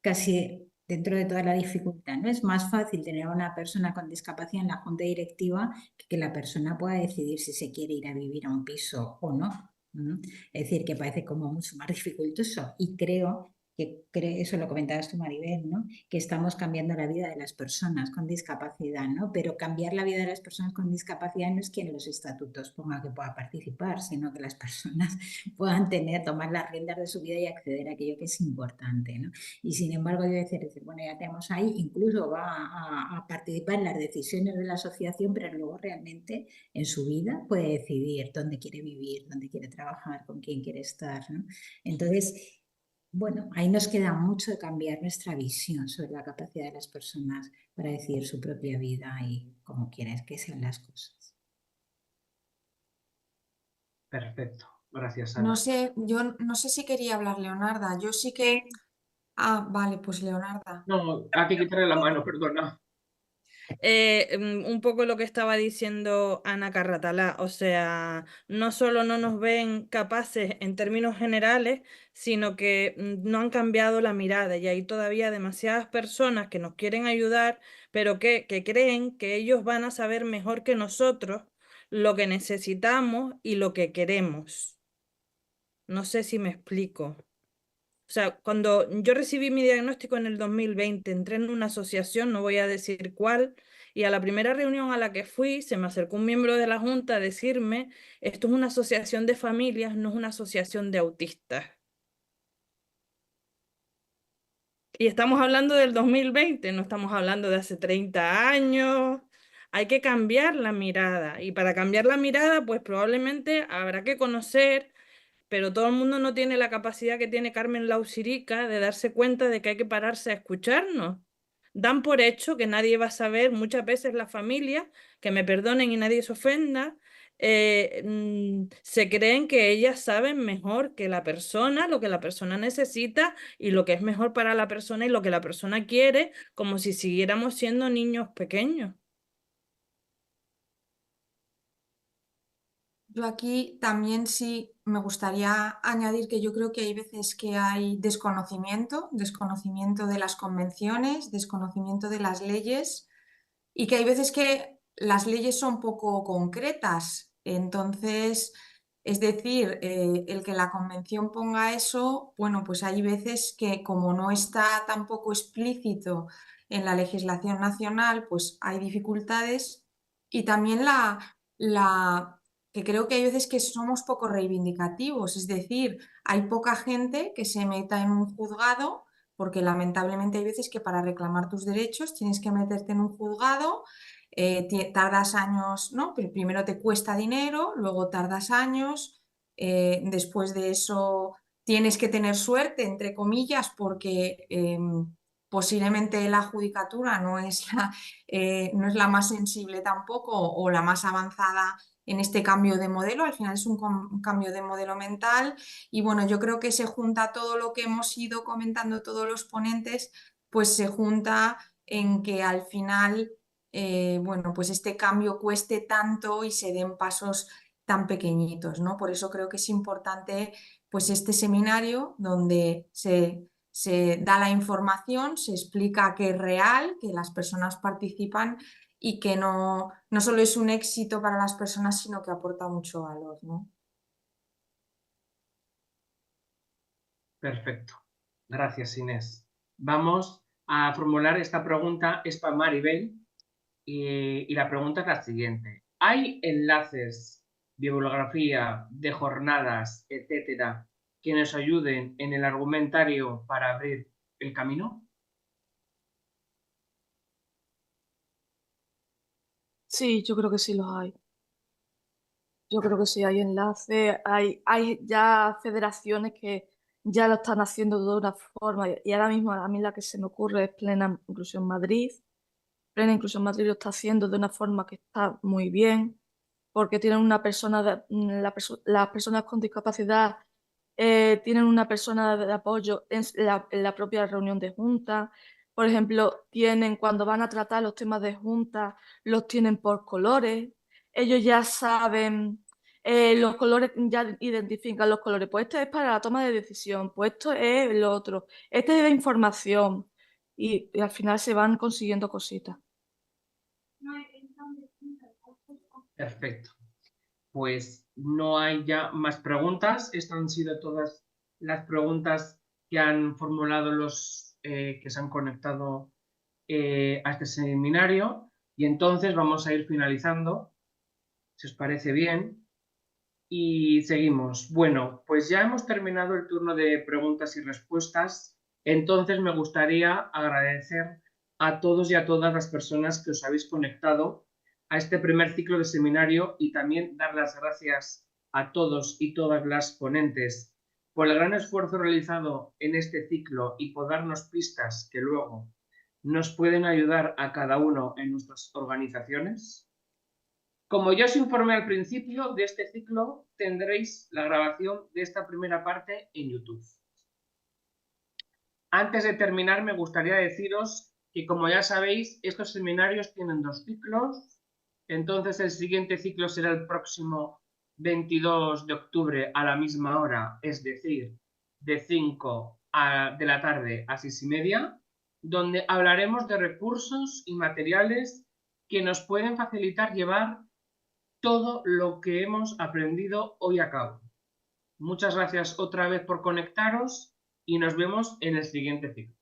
casi dentro de toda la dificultad, ¿no? Es más fácil tener a una persona con discapacidad en la junta directiva que la persona pueda decidir si se quiere ir a vivir a un piso o no. Es decir, que parece como mucho más dificultoso y creo que eso lo comentabas tú, Maribel, ¿no? Que estamos cambiando la vida de las personas con discapacidad, ¿no? Pero cambiar la vida de las personas con discapacidad no es que en los estatutos ponga que pueda participar, sino que las personas puedan tomar las riendas de su vida y acceder a aquello que es importante, ¿no? Y sin embargo, yo decir, bueno, ya tenemos ahí, incluso va a participar en las decisiones de la asociación, pero luego realmente en su vida puede decidir dónde quiere vivir, dónde quiere trabajar, con quién quiere estar, ¿no? Entonces, bueno, ahí nos queda mucho de cambiar nuestra visión sobre la capacidad de las personas para decidir su propia vida y cómo quieren que sean las cosas. Perfecto, gracias, Ana. No sé, yo no sé si quería hablar Leonarda. Yo sí que... Ah, vale, pues Leonarda. No, hay que quitarle la mano, perdona. Un poco lo que estaba diciendo Ana Carratalá, o sea, no solo no nos ven capaces en términos generales, sino que no han cambiado la mirada y hay todavía demasiadas personas que nos quieren ayudar, pero que creen que ellos van a saber mejor que nosotros lo que necesitamos y lo que queremos. No sé si me explico. O sea, cuando yo recibí mi diagnóstico en el 2020, entré en una asociación, no voy a decir cuál, y a la primera reunión a la que fui, se me acercó un miembro de la junta a decirme, esto es una asociación de familias, no es una asociación de autistas. Y estamos hablando del 2020, no estamos hablando de hace 30 años. Hay que cambiar la mirada, y para cambiar la mirada, pues probablemente habrá que conocer, pero todo el mundo no tiene la capacidad que tiene Carmen Lausirica de darse cuenta de que hay que pararse a escucharnos. Dan por hecho que nadie va a saber, muchas veces la familia, que me perdonen y nadie se ofenda, se creen que ellas saben mejor que la persona, lo que la persona necesita y lo que es mejor para la persona y lo que la persona quiere, como si siguiéramos siendo niños pequeños. Yo aquí también sí me gustaría añadir que yo creo que hay veces que hay desconocimiento de las convenciones, desconocimiento de las leyes y que hay veces que las leyes son poco concretas. Entonces, es decir, el que la convención ponga eso, bueno, pues hay veces que como no está tampoco explícito en la legislación nacional, pues hay dificultades y también que creo que hay veces que somos poco reivindicativos, es decir, hay poca gente que se meta en un juzgado, porque lamentablemente hay veces que para reclamar tus derechos tienes que meterte en un juzgado, tardas años, ¿no? Primero te cuesta dinero, luego tardas años, después de eso tienes que tener suerte, entre comillas, porque posiblemente la judicatura no es la más sensible tampoco o la más avanzada en este cambio de modelo. Al final es un cambio de modelo mental y bueno, yo creo que se junta todo lo que hemos ido comentando todos los ponentes, pues se junta en que al final, bueno, pues este cambio cueste tanto y se den pasos tan pequeñitos, ¿no? Por eso creo que es importante pues este seminario donde se da la información, se explica que es real, que las personas participan y que no solo es un éxito para las personas, sino que aporta mucho valor, ¿no? Perfecto. Gracias, Inés. Vamos a formular esta pregunta, es para Maribel, y la pregunta es la siguiente. ¿Hay enlaces, bibliografía, de jornadas, etcétera, que nos ayuden en el argumentario para abrir el camino? Sí, yo creo que sí los hay. Yo creo que sí hay enlaces, hay ya federaciones que ya lo están haciendo de una forma y ahora mismo a mí la que se me ocurre es Plena Inclusión Madrid. Plena Inclusión Madrid lo está haciendo de una forma que está muy bien porque tienen una persona, las personas con discapacidad tienen una persona de apoyo en la propia reunión de junta. Por ejemplo, cuando van a tratar los temas de junta, los tienen por colores. Ellos ya saben los colores, ya identifican los colores. Pues esto es para la toma de decisión, pues esto es lo otro. Este es de información. Y al final se van consiguiendo cositas. Perfecto. Pues no hay ya más preguntas. Estas han sido todas las preguntas que han formulado los que se han conectado a este seminario, y entonces vamos a ir finalizando, si os parece bien, y seguimos. Bueno, pues ya hemos terminado el turno de preguntas y respuestas, entonces me gustaría agradecer a todos y a todas las personas que os habéis conectado a este primer ciclo de seminario, y también dar las gracias a todos y todas las ponentes por el gran esfuerzo realizado en este ciclo y por darnos pistas que luego nos pueden ayudar a cada uno en nuestras organizaciones. Como ya os informé al principio de este ciclo, tendréis la grabación de esta primera parte en YouTube. Antes de terminar, me gustaría deciros que, como ya sabéis, estos seminarios tienen 2 ciclos. Entonces, el siguiente ciclo será el próximo 22 de octubre a la misma hora, es decir, de 5 de la tarde a 6:30, donde hablaremos de recursos y materiales que nos pueden facilitar llevar todo lo que hemos aprendido hoy a cabo. Muchas gracias otra vez por conectaros y nos vemos en el siguiente ciclo.